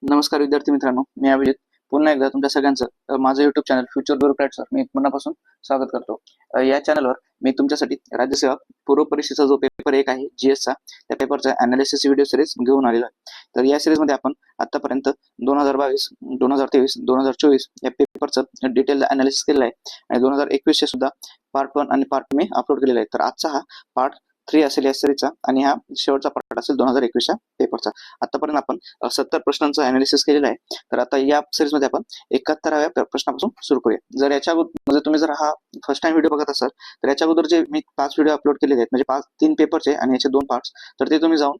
नमस्कार विद्यार्थी मित्रांनो, मी अभिजित पुन्हा एकदा तुमच्या सगळ्यांचं माझं युट्यूब चॅनल फ्युचर ब्युरोक्रॅट्सवर मी मनापासून स्वागत करतो. या चॅनलवर मी तुमच्यासाठी राज्यसेवा पूर्व परीक्षेचा जो पेपर 1 आहे GSचा, त्या पेपरचा अनालिसिस व्हिडिओ सिरीज घेऊन आलेलो आहे. तर या सिरीजमध्ये आपण आतापर्यंत 2022, 2023, 2024 या पेपरचं डिटेल अनालिसिस केलेलं आहे आणि 2021 चे सुद्धा पार्ट 1 आणि पार्ट 2 मी अपलोड केलेला आहे. तर आजचा हा पार्ट 3 असेल या सिरीजचा आणि हा शेवटचा पार्ट असेल 2021 च्या पेपरचा. आतापर्यंत आपण 70 प्रश्नांचं अनालिसिस केलेलं आहे. तर आता या सिरीजमध्ये आपण 71व्या प्रश्नापासून सुरू करूया. जर याच्या म्हणजे तुम्ही जर हा फर्स्ट टाइम व्हिडिओ बघत असाल तर याच्या अगोदर जे मी 5 व्हिडिओ अपलोड केलेले आहेत म्हणजे 3 पेपरचे आणि याचे 2 पार्ट्स, तर ते तुम्ही जाऊन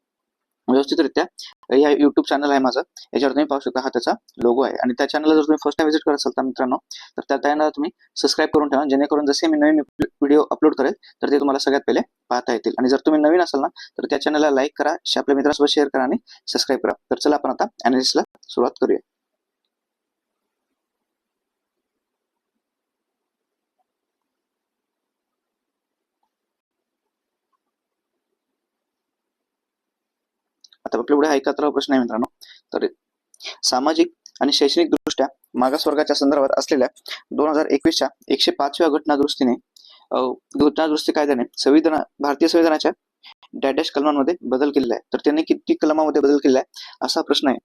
व्यवस्थितरित्या या युट्यूब चॅनल आहे माझं, याच्यावर तुम्ही पाहू शकता. हा त्याचा लोगो आहे आणि त्या चॅनलला जर तुम्ही फर्स्ट टाइम व्हिजिट करत असाल तर मित्रांनो, तर त्या चॅनलला तुम्ही सबस्क्राईब करून ठेवा, जेणेकरून जसे मी नवीन व्हिडिओ अपलोड करेल तर ते तुम्हाला सगळ्यात पहिले पाहता येतील. आणि जर तुम्ही नवीन असाल ना तर त्या चॅनलला लाईक करा, आपल्या मित्रांसोबत शेअर करा आणि सबस्क्राईब करा. तर चला आपण आता अनालिसिसला सुरुवात करूया. आता आपल्या पुढे 71वा प्रश्न आहे मित्रांनो. तर सामाजिक आणि शैक्षणिक दृष्ट्या मागासवर्गाच्या संदर्भात असलेल्या 2021च्या 105व्या घटनादुरुस्ती कायद्याने भारतीय संविधानाच्या डॅश कलमांमध्ये बदल केलेला आहे. तर त्यांनी किती कलमामध्ये बदल केलेला आहे असा प्रश्न आहे.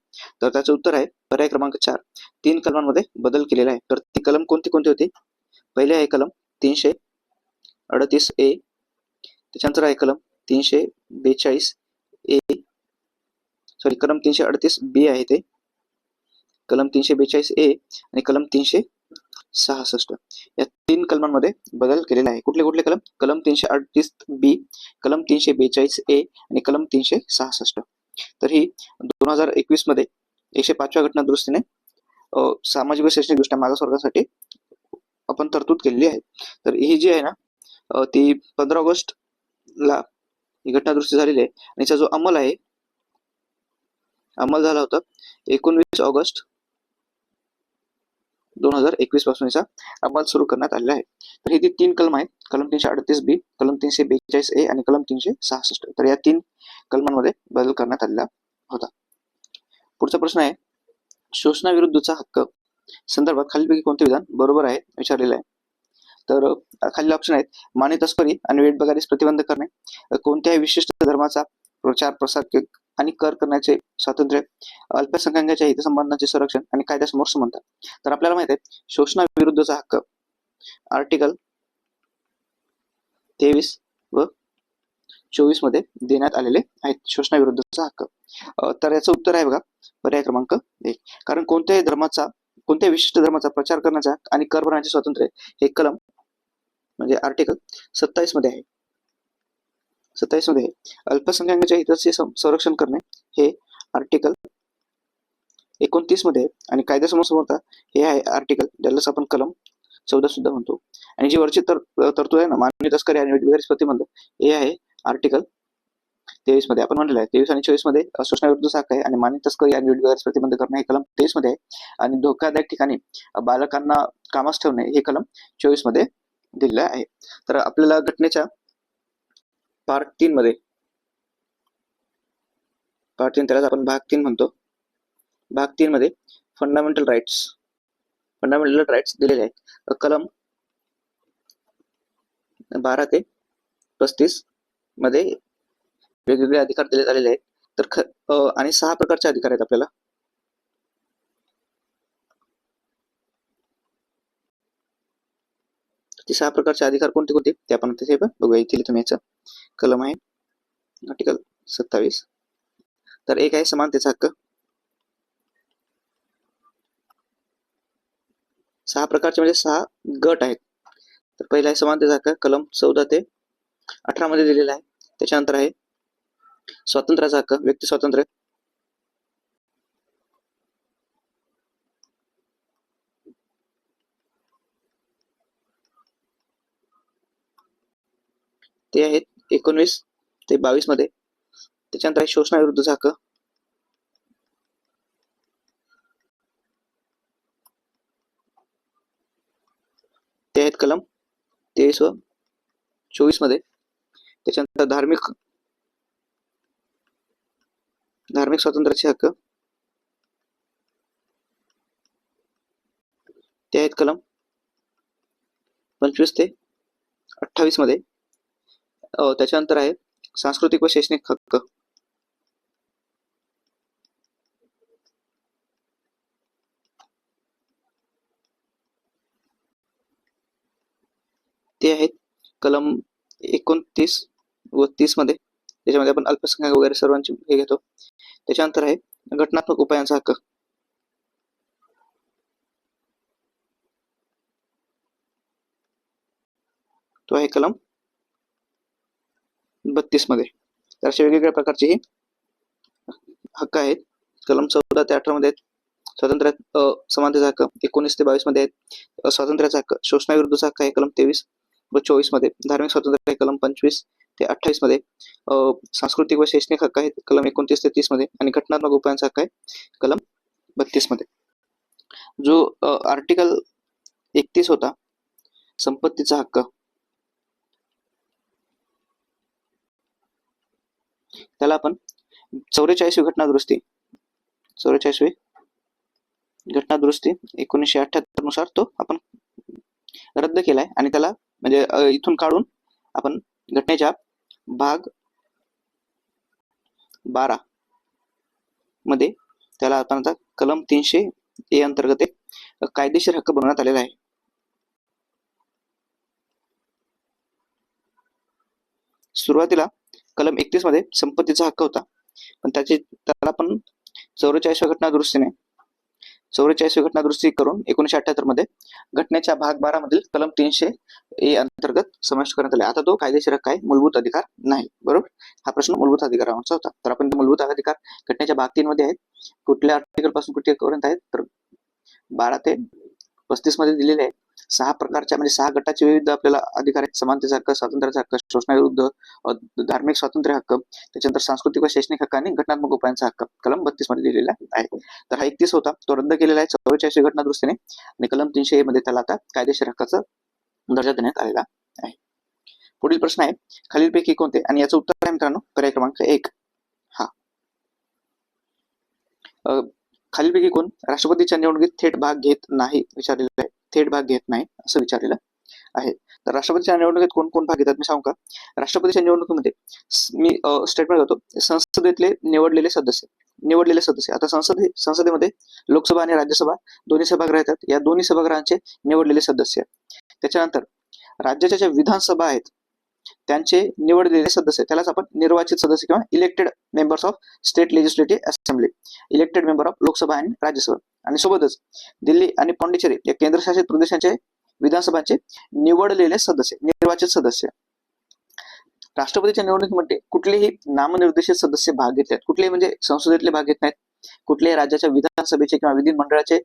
तर त्याचं उत्तर आहे पर्याय क्रमांक 4, 3 कलमांमध्ये बदल केलेला आहे. तर ती कलम कोणती कोणती होती? पहिले आहे कलम 338A, त्याच्यानंतर आहे कलम 342 ए, सॉरी कलम 338B आहे ते, कलम 342A आणि कलम 366. या 3 कलमांमध्ये बदल केलेला आहे. कुठले कुठले कलम? कलम 338B, कलम 342A आणि कलम 366. तर ही 2021 मध्ये 105व्या घटना दुरुस्तीने सामाजिक व शैक्षणिक दृष्ट्या मागासवर्गासाठी आपण तरतूद केलेली आहे. तर ही जी आहे ना ती 15 ऑगस्ट ला ही घटना दुरुस्ती झालेली आहे आणि याचा जो अंमल झाला होता 19 ऑगस्ट 2021 पासून याचा अंमल सुरू करण्यात आलेला आहे. तर ही 3 कलम आहेत, कलम 338B, कलम 342A आणि कलम 366. तर या 3 कलमांमध्ये बदल करण्यात आलेला होता. पुढचा प्रश्न आहे शोषणाविरुद्धचा हक्क संदर्भात खालीलपैकी कोणते विधान बरोबर आहे विचारलेलं आहे. तर खालील ऑप्शन आहेत मानवी तस्करी आणि वेठबिगारीस प्रतिबंध करणे, कोणत्याही विशिष्ट धर्माचा प्रचार प्रसार आणि कर करण्याचे स्वातंत्र्य, अल्पसंख्याकांच्या हितसंबंधांचे संरक्षण आणि कायद्यासमोर समानता. तर आपल्याला माहित आहे शोषणाविरुद्धचा हक्क आर्टिकल 23 व 24 मध्ये देण्यात आलेले आहेत शोषणाविरुद्धचा हक्क. तर याचं उत्तर आहे बघा पर्याय क्रमांक 1. कारण कोणत्याही विशिष्ट धर्माचा प्रचार करण्याचा आणि कर भरण्याचे स्वातंत्र्य हे कलम म्हणजे आर्टिकल 27 मध्ये आहे. 27 मध्ये अल्पसंख्याकांच्या हिताचे संरक्षण करणे हे आर्टिकल 29 मध्ये आणि कायद्यासमोर समोरता हे आहे आर्टिकल, ज्यालाच आपण कलम 14 सुद्धा म्हणतो. आणि जी वरची तरतूद आहे ना मानवी तस्करी आणि वेठबिगारीस प्रतिबंध हे आहे आर्टिकल 23 मध्ये. आपण म्हणलेलं आहे 23 आणि 24 मध्ये शोषणाविरुद्धचा हक्क आहे आणि मानवी तस्करी आणि वेठबिगारीस प्रतिबंध करणे हे कलम 23 मध्ये आहे आणि धोकादायक ठिकाणी बालकांना कामास ठेवणे हे कलम 24 मध्ये दिलेलं आहे. तर आपल्याला घटनेच्या पार्ट 3 मध्ये त्याला आपण भाग 3 म्हणतो. भाग 3 मध्ये फंडामेंटल राईट्स दिलेले आहेत. कलम 12 ते 35 मध्ये वेगवेगळे अधिकार दिले झालेले आहेत. तर आणि 6 प्रकारचे अधिकार आहेत आपल्याला. ते 6 प्रकारचे अधिकार कोणते कोणते ते आपण तिथे बघूया. इथे तुम्ही याचा कलम आहे आर्टिकल 27. तर एक आहे समानतेचा हक्क. 6 प्रकारचे म्हणजे 6 गट आहेत. तर पहिला आहे समानतेचा हक्क, कलम 14 ते 18 मध्ये दिलेला आहे. त्याच्यानंतर आहे स्वातंत्र्याचा हक्क, व्यक्ती स्वातंत्र्य. ते आहेत 19 ते 22 मध्ये. त्याच्यानंतर आहे शोषणाविरुद्धचा हक्क. ते आहेत कलम 23 व 24 मध्ये. त्याच्यानंतर धार्मिक स्वातंत्र्याचे हक्क. ते आहेत कलम 25 ते 28 मध्ये. त्याच्यानंतर आहे सांस्कृतिक व शैक्षणिक हक्क. ते आहेत कलम 29 व 30 मध्ये. त्याच्यामध्ये आपण अल्पसंख्याक वगैरे सर्वांची हे घेतो. त्याच्यानंतर आहे घटनात्मक उपायांचा हक्क. तो आहे कलम 32 मध्ये. तर अशा वेगवेगळ्या प्रकारचे हे हक्क आहेत. कलम 14 ते 18 मध्ये आहेत स्वातंत्र्य समानतेचा हक्क. 19 ते 22 मध्ये आहेत स्वातंत्र्याचा हक्क. शोषणाविरुद्धचा हक्क आहे कलम 23 व 24 मध्ये. धार्मिक स्वातंत्र्य आहे कलम 25 ते 28 मध्ये. सांस्कृतिक व शैक्षणिक हक्क आहेत कलम 29 ते 30 मध्ये. आणि घटनात्मक उपायांचा हक्क आहे कलम 32 मध्ये. जो आर्टिकल 31 होता संपत्तीचा हक्क, त्याला आपण 44वी घटना दुरुस्ती 1978 नुसार तो आपण रद्द केलाय. आणि त्याला म्हणजे इथून काढून आपण घटनेच्या भाग 12 मध्ये त्याला आपण आता कलम 300A अंतर्गत एक कायदेशीर हक्क बनवण्यात आलेला आहे. सुरुवातीला कलम 31 मध्ये संपत्तीचा हक्क होता, पण त्याला आपण 44व्या घटना दुरुस्ती करून 1978 मध्ये घटनेच्या भाग 12 मधील कलम 300A अंतर्गत समाविष्ट करण्यात आले. आता तो कायदेशीर हक्क आहे, मूलभूत अधिकार नाही. बरोबर, हा प्रश्न मूलभूत अधिकारांचा होता. तर आपण मूलभूत अधिकार घटनेच्या भाग 3 मध्ये आहेत. कुठल्या आर्टिकल पासून कुठेपर्यंत आहेत तर 12 ते 35 मध्ये दिलेले आहे. 6 प्रकारच्या म्हणजे 6 गटाचे विविध आपल्याला अधिकार आहेत. समानतेचा हक्क, स्वातंत्र्याचा हक्क, शोषणाविरुद्ध, धार्मिक स्वातंत्र्य हक्क, त्याच्यानंतर सांस्कृतिक व शैक्षणिक हक्क आणि घटनात्मक उपायांचा हक्क कलम 32 मध्ये दिलेला आहे. तर हा 31 होता, तो रद्द केलेला आहे 44वी घटना दुरुस्तीने. आणि कलम 300A मध्ये त्याला आता कायदेशीर हक्काचा दर्जा देण्यात आलेला आहे. पुढील प्रश्न आहे खालीलपैकी कोणते, आणि याचं उत्तर आहे मित्रांनो पर्याय क्रमांक 1 हा. खालीलपैकी कोण राष्ट्रपतीच्या निवडणुकीत थेट भाग घेत नाही विचारलेलं आहे. थेट भाग घेत नाही असं विचारलेलं आहे. तर राष्ट्रपतीच्या निवडणुकीत कोण कोण भाग घेतात मी सांगू का? राष्ट्रपतीच्या निवडणुकीमध्ये मी स्टेटमेंट करतो. संसदेतले निवडलेले सदस्य आता संसदेमध्ये लोकसभा आणि राज्यसभा दोन्ही सभागृह येतात. या दोन्ही सभागृहांचे निवडलेले सदस्य. त्याच्यानंतर राज्याच्या ज्या विधानसभा आहेत त्यांचे निवडलेले सदस्य, त्यालाच आपण निर्वाचित सदस्य किंवा elected members of state legislative assembly, elected member of Lok Sabha आणि राज्यसभा. आणि सोबतच दिल्ली आणि पॉंडिचेरी या केंद्रशासित प्रदेशांचे विधानसभांचे निवडलेले सदस्य, निर्वाचित सदस्य. राष्ट्रपतीच्या निवडणुकीमध्ये कुठलेही नामनिर्देशित सदस्य भाग घेत आहेत. कुठलेही म्हणजे संसदेतले भाग घेत नाहीत. कुठल्याही राज्याच्या विधानसभेचे किंवा विधिमंडळाचे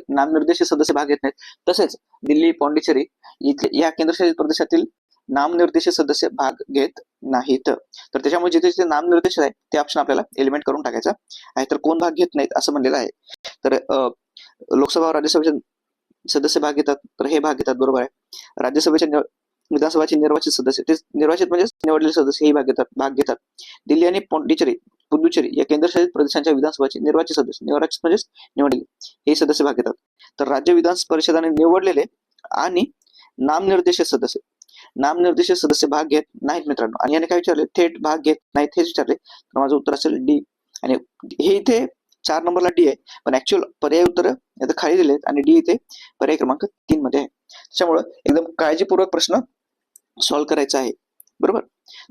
नामनिर्देशित सदस्य भाग घेत नाहीत. तसेच दिल्ली, पॉंडिचेरी इथले या केंद्रशासित प्रदेशातील नामनिर्देशित सदस्य भाग घेत नाहीत. तर त्याच्यामुळे जिथे जिथे नामनिर्देशित आहे ते ऑप्शन आपल्याला एलिमेंट करून टाकायचा आहे. तर कोण भाग घेत नाहीत असं म्हणलेलं आहे. तर लोकसभा व राज्यसभेचे सदस्य भाग घेतात, तर हे भाग घेतात. बरोबर आहे. राज्यसभेच्या विधानसभाचे निर्वाचित सदस्य, ते निर्वाचित म्हणजे निवडलेले सदस्य हे भाग घेतात. दिल्ली आणि पुदुचेरी या केंद्रशासित प्रदेशांच्या विधानसभाचे निर्वाचित सदस्य, निर्वाचित म्हणजे निवडलेले हे सदस्य भाग घेतात. तर राज्य विधान परिषदाने निवडलेले आणि नामनिर्देशित सदस्य भाग घेत नाहीत मित्रांनो. आणि याने काय विचारले? थेट भाग घेत नाहीत हेच विचारले. तर माझं उत्तर असेल डी. आणि हे इथे 4 नंबरला डी आहे, पण ऍक्च्युअल पर्याय उत्तर इथे खाली दिले आहेत आणि डी इथे पर्याय क्रमांक 3 मध्ये आहे. त्याच्यामुळे एकदम काळजीपूर्वक प्रश्न सॉल्व्ह करायचा आहे. बरोबर.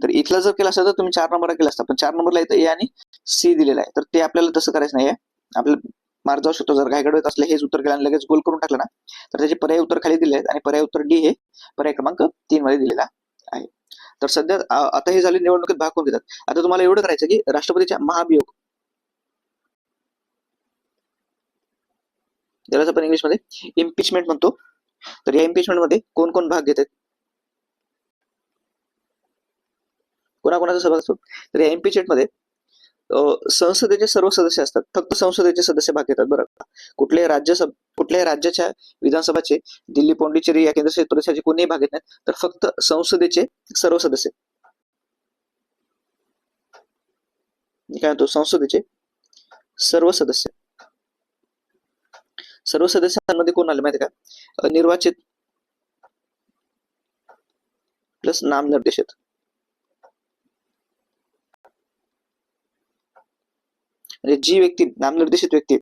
तर इथला जर केला असता तर तुम्ही 4 नंबरला केला असता, पण 4 नंबरला इथं ए आणि सी दिलेला आहे. तर ते आपल्याला तसं करायचं नाहीये. आपल्याला मार्क जाऊ शकतो जर घाईगडबडीत असले हेच उत्तर केलं आणि लगेच गोल करून टाकलं ना, तर त्याचे पर्याय उत्तर खाली दिले आहेत आणि पर्याय उत्तर डी हे पर्याय क्रमांक 3 मध्ये दिलेला आहे. तर सध्या आता हे झाले निवडणुकीत भाग कोण घेतात. आता तुम्हाला एवढं करायचं की राष्ट्रपतीच्या महाभियोग, ज्याला आपण इंग्लिशमध्ये इम्पिचमेंट म्हणतो, तर या इम्पिचमेंट मध्ये कोण कोण भाग घेतात, कोणाकोणाचा सहभाग असतो. तर या इम्पिचमेंट मध्ये संसदेचे सर्व सदस्य असतात. फक्त संसदेचे सदस्य भाग घेतात. बरं, कुठल्याही राज्याच्या विधानसभाचे दिल्ली, पॉंडिचेरी या केंद्रशासित प्रदेशाचे कोणीही भाग घेत नाहीत. तर फक्त संसदेचे सर्व सदस्य, काय म्हणतो, संसदेचे सर्व सदस्य सर्व सदस्यांमध्ये कोण आले माहिती का? निर्वाचित प्लस नामनिर्देशित. म्हणजे जी व्यक्ती नामनिर्देशित व्यक्ती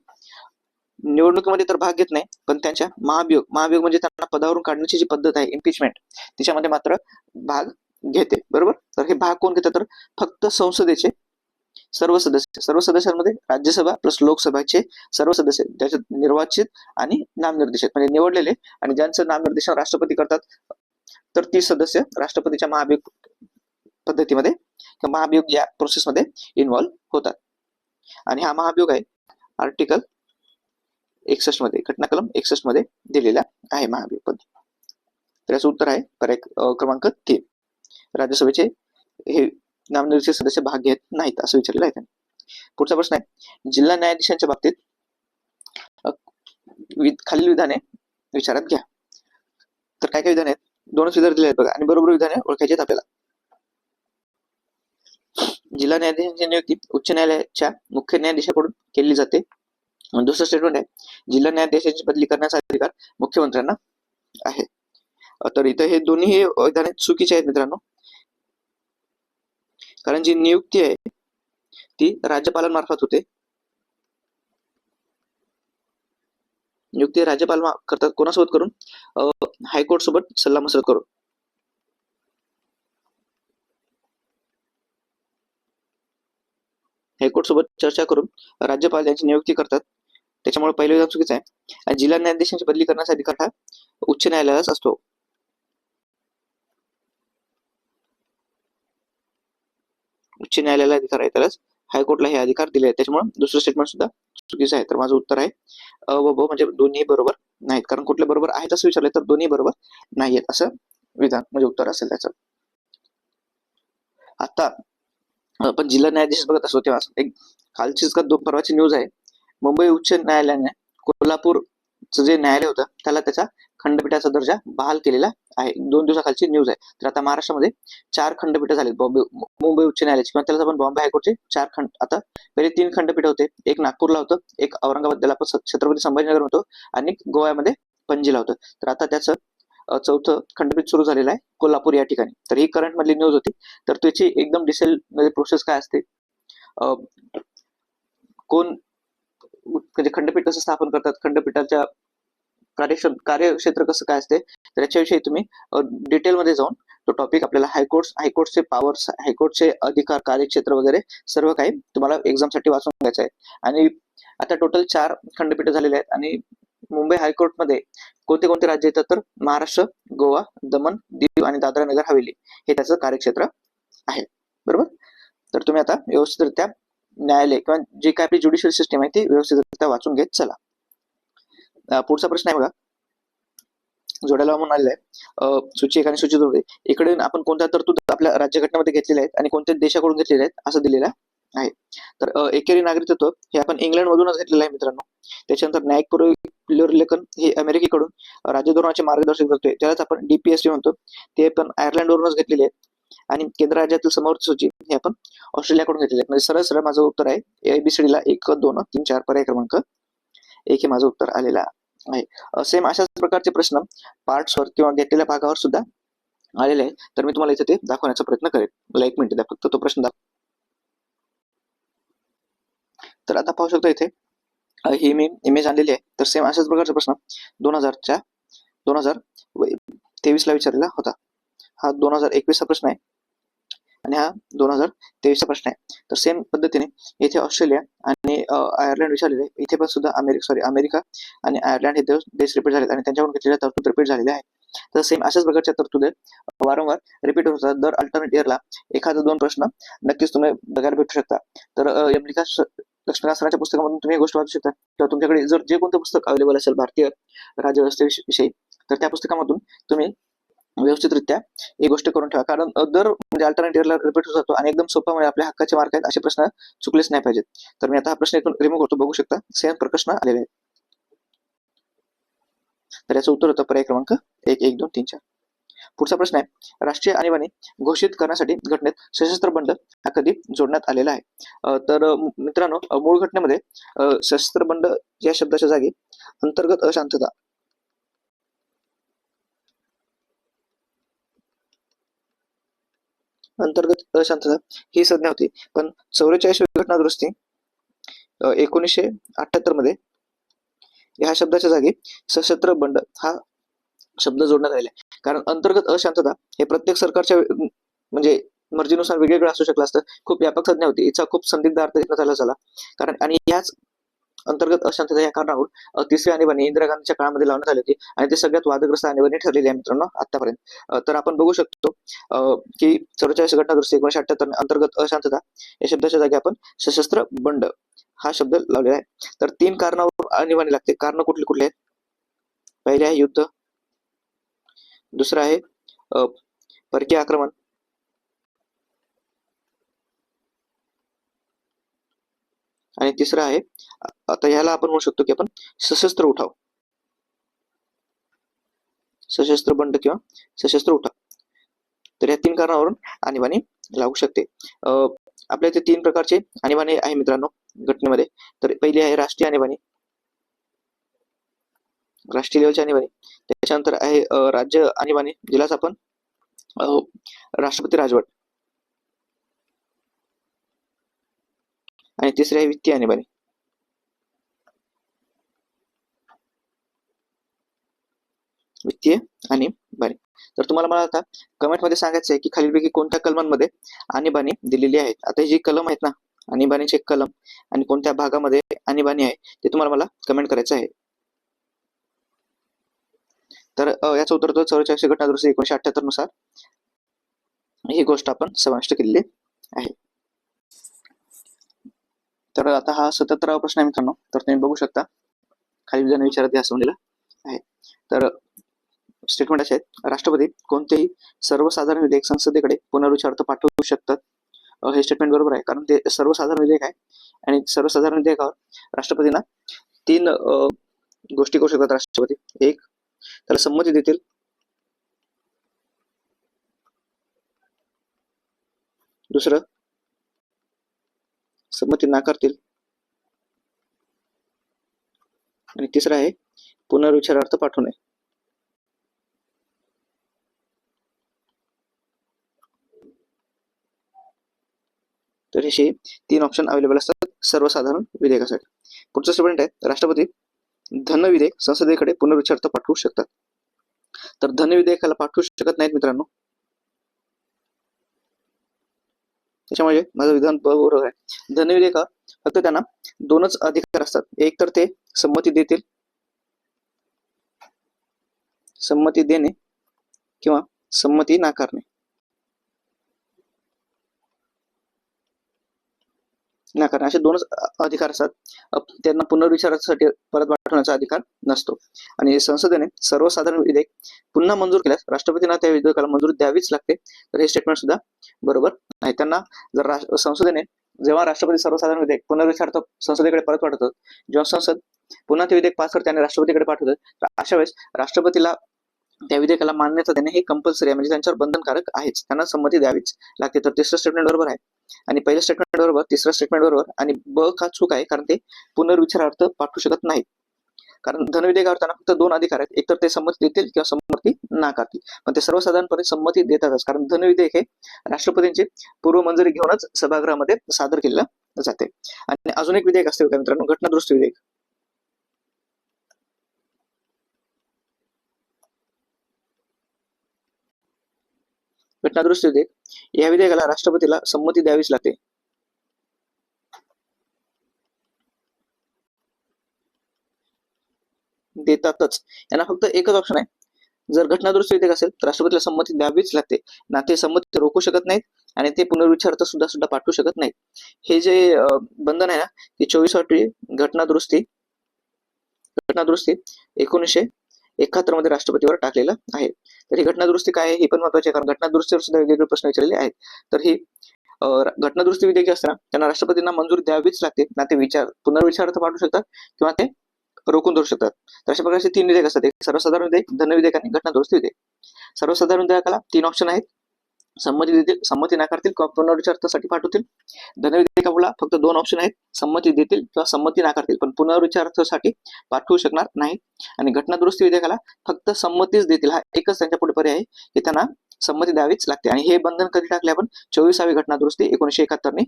निवडणुकीमध्ये तर भाग घेत नाही, पण त्यांच्या महाभियोग म्हणजे त्यांना पदावरून काढण्याची जी पद्धत आहे इम्पिचमेंट, तिच्यामध्ये मात्र भाग घेते. बरोबर. तर हे भाग कोण घेतात? तर फक्त संसदेचे सर्व सदस्यांमध्ये राज्यसभा प्लस लोकसभाचे सर्व सदस्य, ज्याचे निर्वाचित आणि नामनिर्देशित म्हणजे निवडलेले आणि ज्यांचं नामनिर्देशन राष्ट्रपती करतात, तर 30 सदस्य राष्ट्रपतीच्या महाभियोग पद्धतीमध्ये किंवा महाभियोग या प्रोसेसमध्ये इन्व्हॉल्व्ह होतात. आणि हा महाभियोग आहे आर्टिकल 61 मध्ये, घटना कलम 61 मध्ये दिलेला आहे महाभियोग पद्धती. तर याचं उत्तर आहे पर्याय क्रमांक 3. राज्यसभेचे हे नामनिर्देशित सदस्य भाग घेत नाहीत असं विचारलेलं आहे त्यांनी. पुढचा प्रश्न आहे, जिल्हा न्यायाधीशांच्या बाबतीत खालील विधाने विचारात घ्या. तर काय काय विधान आहेत? 2च विधान दिले आहेत बघा, आणि बरोबर विधाने ओळखायची आहेत आपल्याला. जिल्हा न्यायाधीशांची नियुक्ती उच्च न्यायालयाच्या मुख्य न्यायाधीशाकडून केली जाते. दुसरं स्टेटमेंट आहे, जिल्हा न्यायाधीशांची बदली करण्याचा अधिकार मुख्यमंत्र्यांना आहे. तर इथं हे दोन्ही विधाने चुकीचे आहेत मित्रांनो, कारण जी नियुक्ती आहे ती राज्यपालांमार्फत होते. नियुक्ती राज्यपाल करतात. कोणासोबत करून? हायकोर्ट सोबत सल्लामसलत करून. हायकोर्ट सोबत चर्चा करून राज्यपाल यांची नियुक्ती करतात. त्याच्यामुळे पहिलं विधान चुकीचं आहे. आणि जिल्हा न्यायाधीशांची बदली करण्याचा अधिकार हा उच्च न्यायालयालाच असतो. उच्च न्यायालयाला अधिकार आहे, त्यालाच हायकोर्टला हे अधिकार दिले आहेत. त्याच्यामुळे दुसरं स्टेटमेंट सुद्धा चुकीचं आहे. तर माझं उत्तर आहे अ व ब, म्हणजे दोन्ही बरोबर नाहीत. कारण कुठले बरोबर आहेत असं विचारलं तर दोन्ही बरोबर नाहीयेत असं विधान म्हणजे उत्तर असेल त्याचं. आता आपण जिल्हा न्यायाधीश बघत असतो तेव्हा एक कालचीच का परवाची न्यूज आहे, मुंबई उच्च न्यायालयाने कोल्हापूरचं जे न्यायालय होतं त्याला त्याचा खंडपीठाचा दर्जा बहाल केलेला आहे. 2 दिवसाखालची न्यूज आहे. तर आता महाराष्ट्रामध्ये 4 खंडपीठ झाले. मुंबई उच्च न्यायालयाचे किंवा त्याला आपण बॉम्बे हायकोर्टचे 4 आता पहिले 3 खंडपीठ होते. एक नागपूरला होतं, एक औरंगाबादला छत्रपती संभाजीनगर होतं, आणि गोव्यामध्ये पणजीला होतं. तर आता त्याचं 4थं खंडपीठ सुरू झालेलं आहे कोल्हापूर या ठिकाणी. तर ही करंट मधली न्यूज होती. तर त्याची एकदम डिटेल मध्ये प्रोसेस काय असते, कोण म्हणजे खंडपीठ कसं स्थापन करतात, खंडपीठाच्या कार्यक्षेत्र कसं काय असते, तर याच्याविषयी तुम्ही डिटेलमध्ये जाऊन तो टॉपिक आपल्याला हायकोर्टचे पॉवर्स, हायकोर्टचे अधिकार, कार्यक्षेत्र वगैरे सर्व काही तुम्हाला एक्झामसाठी वाचून घ्यायचं आहे. आणि आता टोटल 4 खंडपीठ झालेले आहेत. आणि मुंबई हायकोर्टमध्ये कोणते कोणते राज्य येतात, तर महाराष्ट्र, गोवा, दमण, दीव आणि दादरा नगर हवेली हे त्याचं कार्यक्षेत्र आहे. बरोबर. तर तुम्ही आता व्यवस्थितरित्या न्यायालय किंवा जे काय आपली ज्युडिशियल सिस्टीम आहे ती व्यवस्थितरित्या वाचून घेत चला. पुढचा प्रश्न आहे बघा, जोड्याला म्हणून आलेला आहे सूची 1 आणि सूची 2. इकडे आपण कोणत्या तरतूद आपल्या राज्यघटनेमध्ये घेतलेल्या आहेत आणि कोणत्या देशाकडून घेतलेल्या आहेत असं दिलेलं आहे. तर एकेरी नागरिकत्व हे आपण इंग्लंड मधूनच घेतलेलं आहे मित्रांनो. त्याच्यानंतर न्यायिक पुनर्विलोकन हे अमेरिकेकडून राज्य धोरणाचे मार्गदर्शक करतोय, त्यालाच आपण DPST म्हणतो, ते पण आयर्लंड वरूनच घेतलेले आहेत. आणि केंद्र राज्यातील समवर्ती सूची हे आपण ऑस्ट्रेलियाकडून घेतलेले आहेत. म्हणजे सरळ सरळ माझं उत्तर आहे ABCD ला 1, 2, 3, 4 पर्याय क्रमांक 1 हे माझं उत्तर आलेला आहे. सेम अशाच प्रकारचे प्रश्न पार्ट्सवर किंवा घेतलेल्या भागावर सुद्धा आलेले आहे. तर मी तुम्हाला इथे ते दाखवण्याचा प्रयत्न करेन. मला 1 मिनिट द्या फक्त तो प्रश्न दाखव. तर आता पाहू शकता इथे ही मी इमेज आणलेली आहे. तर सेम अशाच प्रकारचा प्रश्न 2023 ला विचारलेला होता. हा 2021 चा प्रश्न आहे आणि हा 2023 चा प्रश्न आहे. तर सेम पद्धतीने इथे ऑस्ट्रेलिया आणि आयर्लंड विचारलेले, इथे पण सुद्धा अमेरिका आणि आयर्लंड हे देश रिपीट झालेत आणि त्यांच्याकडून घेतलेल्या तरतूद रिपीट झालेल्या आहेत. तर सेम अशाच प्रकारच्या तरतुदी वारंवार रिपीट होतात. दर अल्टरनेट इयरला एखादा 2 प्रश्न नक्कीच तुम्ही बघायला भेटू शकता. तर लक्ष्मीकांत सरांच्या पुस्तकामधून तुम्ही ही गोष्ट वाचू शकता, किंवा तुमच्याकडे जर जे कोणतं पुस्तक अवेलेबल असेल भारतीय राज्यव्यवस्थेविषयी, तर त्या पुस्तकामधून तुम्ही व्यवस्थितरित्या ही गोष्ट करून ठेवा. कारण दर म्हणजे अल्टरनेट इयरला रिपीट होत जातो आणि एकदम सोपा म्हणजे आपल्या हक्काचे मार्क आहेत असे प्रश्न चुकलेच नाही पाहिजेत. तर मी आता हा प्रश्न इथून रिमूव्ह करतो. बघू शकता सेम प्रश्न आलेले आहेत. तर याचं उत्तर होतं पर्याय क्रमांक 1, 1, 2, 3, 4. पुढचा प्रश्न आहे, राष्ट्रीय आणीबाणी घोषित करण्यासाठी घटनेत सशस्त्र बंड हा कधी जोडण्यात आलेला आहे? तर मित्रांनो, मूळ घटनेमध्ये सशस्त्र बंड या शब्दाच्या जागी अंतर्गत अशांतता ही संज्ञा होती, पण 44वी घटना दुरुस्ती 1978 मध्ये ह्या शब्दाच्या जागी सशस्त्र बंड हा शब्द जोडण्यात आलेला आहे. कारण अंतर्गत अशांतता हे प्रत्येक सरकारच्या म्हणजे मर्जीनुसार वेगवेगळं असू शकलं असतं. खूप व्यापक संज्ञा होती, हिचा खूप संदिग्ध अर्थ घेतला झाला. कारण आणि याच अंतर्गत अशांतता या कारणावरून तिसरी आणीबाणी इंदिरा गांधीच्या काळामध्ये लावण्यात आली होती आणि ते सगळ्यात वादग्रस्त आणीबाणी ठरलेली आहे मित्रांनो आतापर्यंत. तर आपण बघू शकतो की 44 घटना दुरुस्ती 1978 अंतर्गत अशांतता या शब्दाच्या जागी आपण सशस्त्र बंड हा शब्द लावलेला आहे. तर 3 कारणावर आणीबाणी लागते. कारण कुठले कुठले आहेत? पहिले आहे युद्ध, दुसरं आहे परकीय आक्रमण, आणि तिसरं आहे आता ह्याला आपण म्हणू शकतो की आपण सशस्त्र उठाव, सशस्त्र बंड किंवा सशस्त्र उठाव. तर या 3 कारणावरून आणीबाणी लागू शकते. आपल्या इथे 3 प्रकारचे आणीबाणी आहे मित्रांनो घटनेमध्ये. तर पहिली आहे राष्ट्रीय आणीबाणी, राष्ट्रीय लेवलची आणीबाणी. त्याच्यानंतर आहे राज्य आणीबाणी, जिलाच आपण राष्ट्रपती राजवट, आणि तिसरी आहे वित्तीय आणीबाणी. वित्तीय आणीबाणी. तर तुम्हाला मला आता कमेंट मध्ये सांगायचं आहे की खालीलपैकी कोणत्या कलमांमध्ये आणीबाणी दिलेली आहे. आता ही जी कलम आहेत ना, आणीबाणीचे कलम आणि कोणत्या भागामध्ये आणीबाणी आहे ते तुम्हाला मला कमेंट करायचं आहे. तर याचं उत्तर होतं 44 घटना दुरुस्ती 1978 नुसार ही गोष्ट आपण समाविष्ट केलेली आहे. तर आता हा 77वा प्रश्न आहे मित्रांनो. तर तुम्ही बघू शकता खालील जण विचारत असं म्हणलेलं आहे. तर स्टेटमेंट असे आहेत, राष्ट्रपती कोणतेही सर्वसाधारण विधेयक संसदेकडे पुनर्विचारार्थ पाठवू शकतात. हे स्टेटमेंट बरोबर आहे, कारण ते सर्वसाधारण विधेयक आहे आणि सर्वसाधारण विधेयकावर राष्ट्रपतींना 3 गोष्टी करू शकतात राष्ट्रपती. एक, त्याला संमती देतील, दुसरं संमती नाकारतील, आणि तिसरं आहे पुनर्विचारार्थ पाठवणे. तर हे 3 ऑप्शन अवेलेबल असतात सर्वसाधारण विधेयकासाठी. पुढचं स्टेटमेंट आहे, राष्ट्रपती धन विधेयक संसदेकडे पुनर्विचारार्थ पाठवू शकतात. तर धन विधेयकाला पाठवू शकत नाहीत मित्रांनो. त्याच्यामुळे माझं विधान बरोबर आहे. धन विधेयका फक्त त्यांना 2च अधिकार असतात. एक तर ते संमती देतील, संमती देणे किंवा संमती नाकारणे. नाकारणे असे 2च अधिकार असतात. त्यांना पुनर्विचारासाठी परत पाठवण्याचा अधिकार नसतो. आणि संसदेने सर्वसाधारण विधेयक पुन्हा मंजूर केल्यास राष्ट्रपतींना त्या विधेयकाला मंजुरी द्यावीच लागते. तर हे स्टेटमेंट सुद्धा बरोबर आहे. त्यांना जर संसदेने जेव्हा राष्ट्रपती सर्वसाधारण विधेयक पुनर्विचारार्थ संसदेकडे परत पाठवतात, जेव्हा संसद पुन्हा ते विधेयक पास करते आणि राष्ट्रपतीकडे पाठवतात, तर अशा वेळेस राष्ट्रपतीला त्या विधेयकाला मान्यता देणे हे कंपल्सरी आहे, म्हणजे त्यांच्यावर बंधनकारक आहेच. त्यांना संमती द्यावीच लागते. तर तिसरं स्टेटमेंट बरोबर आहे आणि पहिलं स्टेटमेंट बरोबर, तिसरं स्टेटमेंट बरोबर, आणि ब का चूक आहे, कारण ते पुनर्विचारार्थ पाठवू शकत नाहीत. कारण धनविधेयकावर त्यांना फक्त 2 अधिकार आहेत, एक तर ते संमती देतील किंवा संमती नाकारतील. पण ते सर्वसाधारणपणे संमती देतातच, कारण धनविधेयक हे राष्ट्रपतींची पूर्व मंजुरी घेऊनच सभागृहामध्ये सादर केलं जाते. आणि अजून एक विधेयक असते मित्रांनो, घटना दुरुस्ती विधेयक. घटना दुरुस्ती विधेयक या विधेयकाला राष्ट्रपतीला संमती द्यावीच लागते. देतातच. यांना फक्त एकच ऑप्शन आहे, जर घटना दुरुस्ती विधेयक असेल तर राष्ट्रपतीला संमती द्यावीच लागते. ना ते संमती रोखू शकत नाहीत आणि ते पुनर्विचारार्थ सुद्धा पाठवू शकत नाहीत. हे जे बंधन आहे ना, ते 24वी घटना दुरुस्ती 1971 मध्ये राष्ट्रपतीवर टाकलेलं आहे. तर ही घटना दुरुस्ती काय आहे हे पण महत्वाचे आहे, कारण घटना दुरुस्तीवर सुद्धा वेगवेगळे प्रश्न विचारलेले आहेत. तर ही घटना दुरुस्ती विधेयक असताना त्यांना राष्ट्रपतींना मंजुरी द्यावीच लागते. ना ते पुनर्विचारार्थ पाठवू शकतात किंवा ते रोखून धरू शकतात. तर अशा प्रकारचे 3 विधेयक असतात, एक सर्वसाधारण विधेयक, धन विधेयक आणि घटना दुरुस्ती विधेयक. सर्वसाधारण विधेयकाला 3 ऑप्शन आहेत. संमती देतील, संमती नाकारतील किंवा पुनर्विचारासाठी पाठवतील. धनविधेयकाला फक्त 2 ऑप्शन आहेत. संमती देतील किंवा संमती नाकारतील, पण पुनर्विचारासाठी पाठवू शकणार नाही. आणि घटना दुरुस्ती विधेयकाला फक्त संमतीच देतील, हा एकच त्यांच्या पुढे पर्याय आहे की त्यांना संमती द्यावीच लागते. आणि हे बंधन कधी टाकले आपण? 24वी घटना दुरुस्ती 1971 ने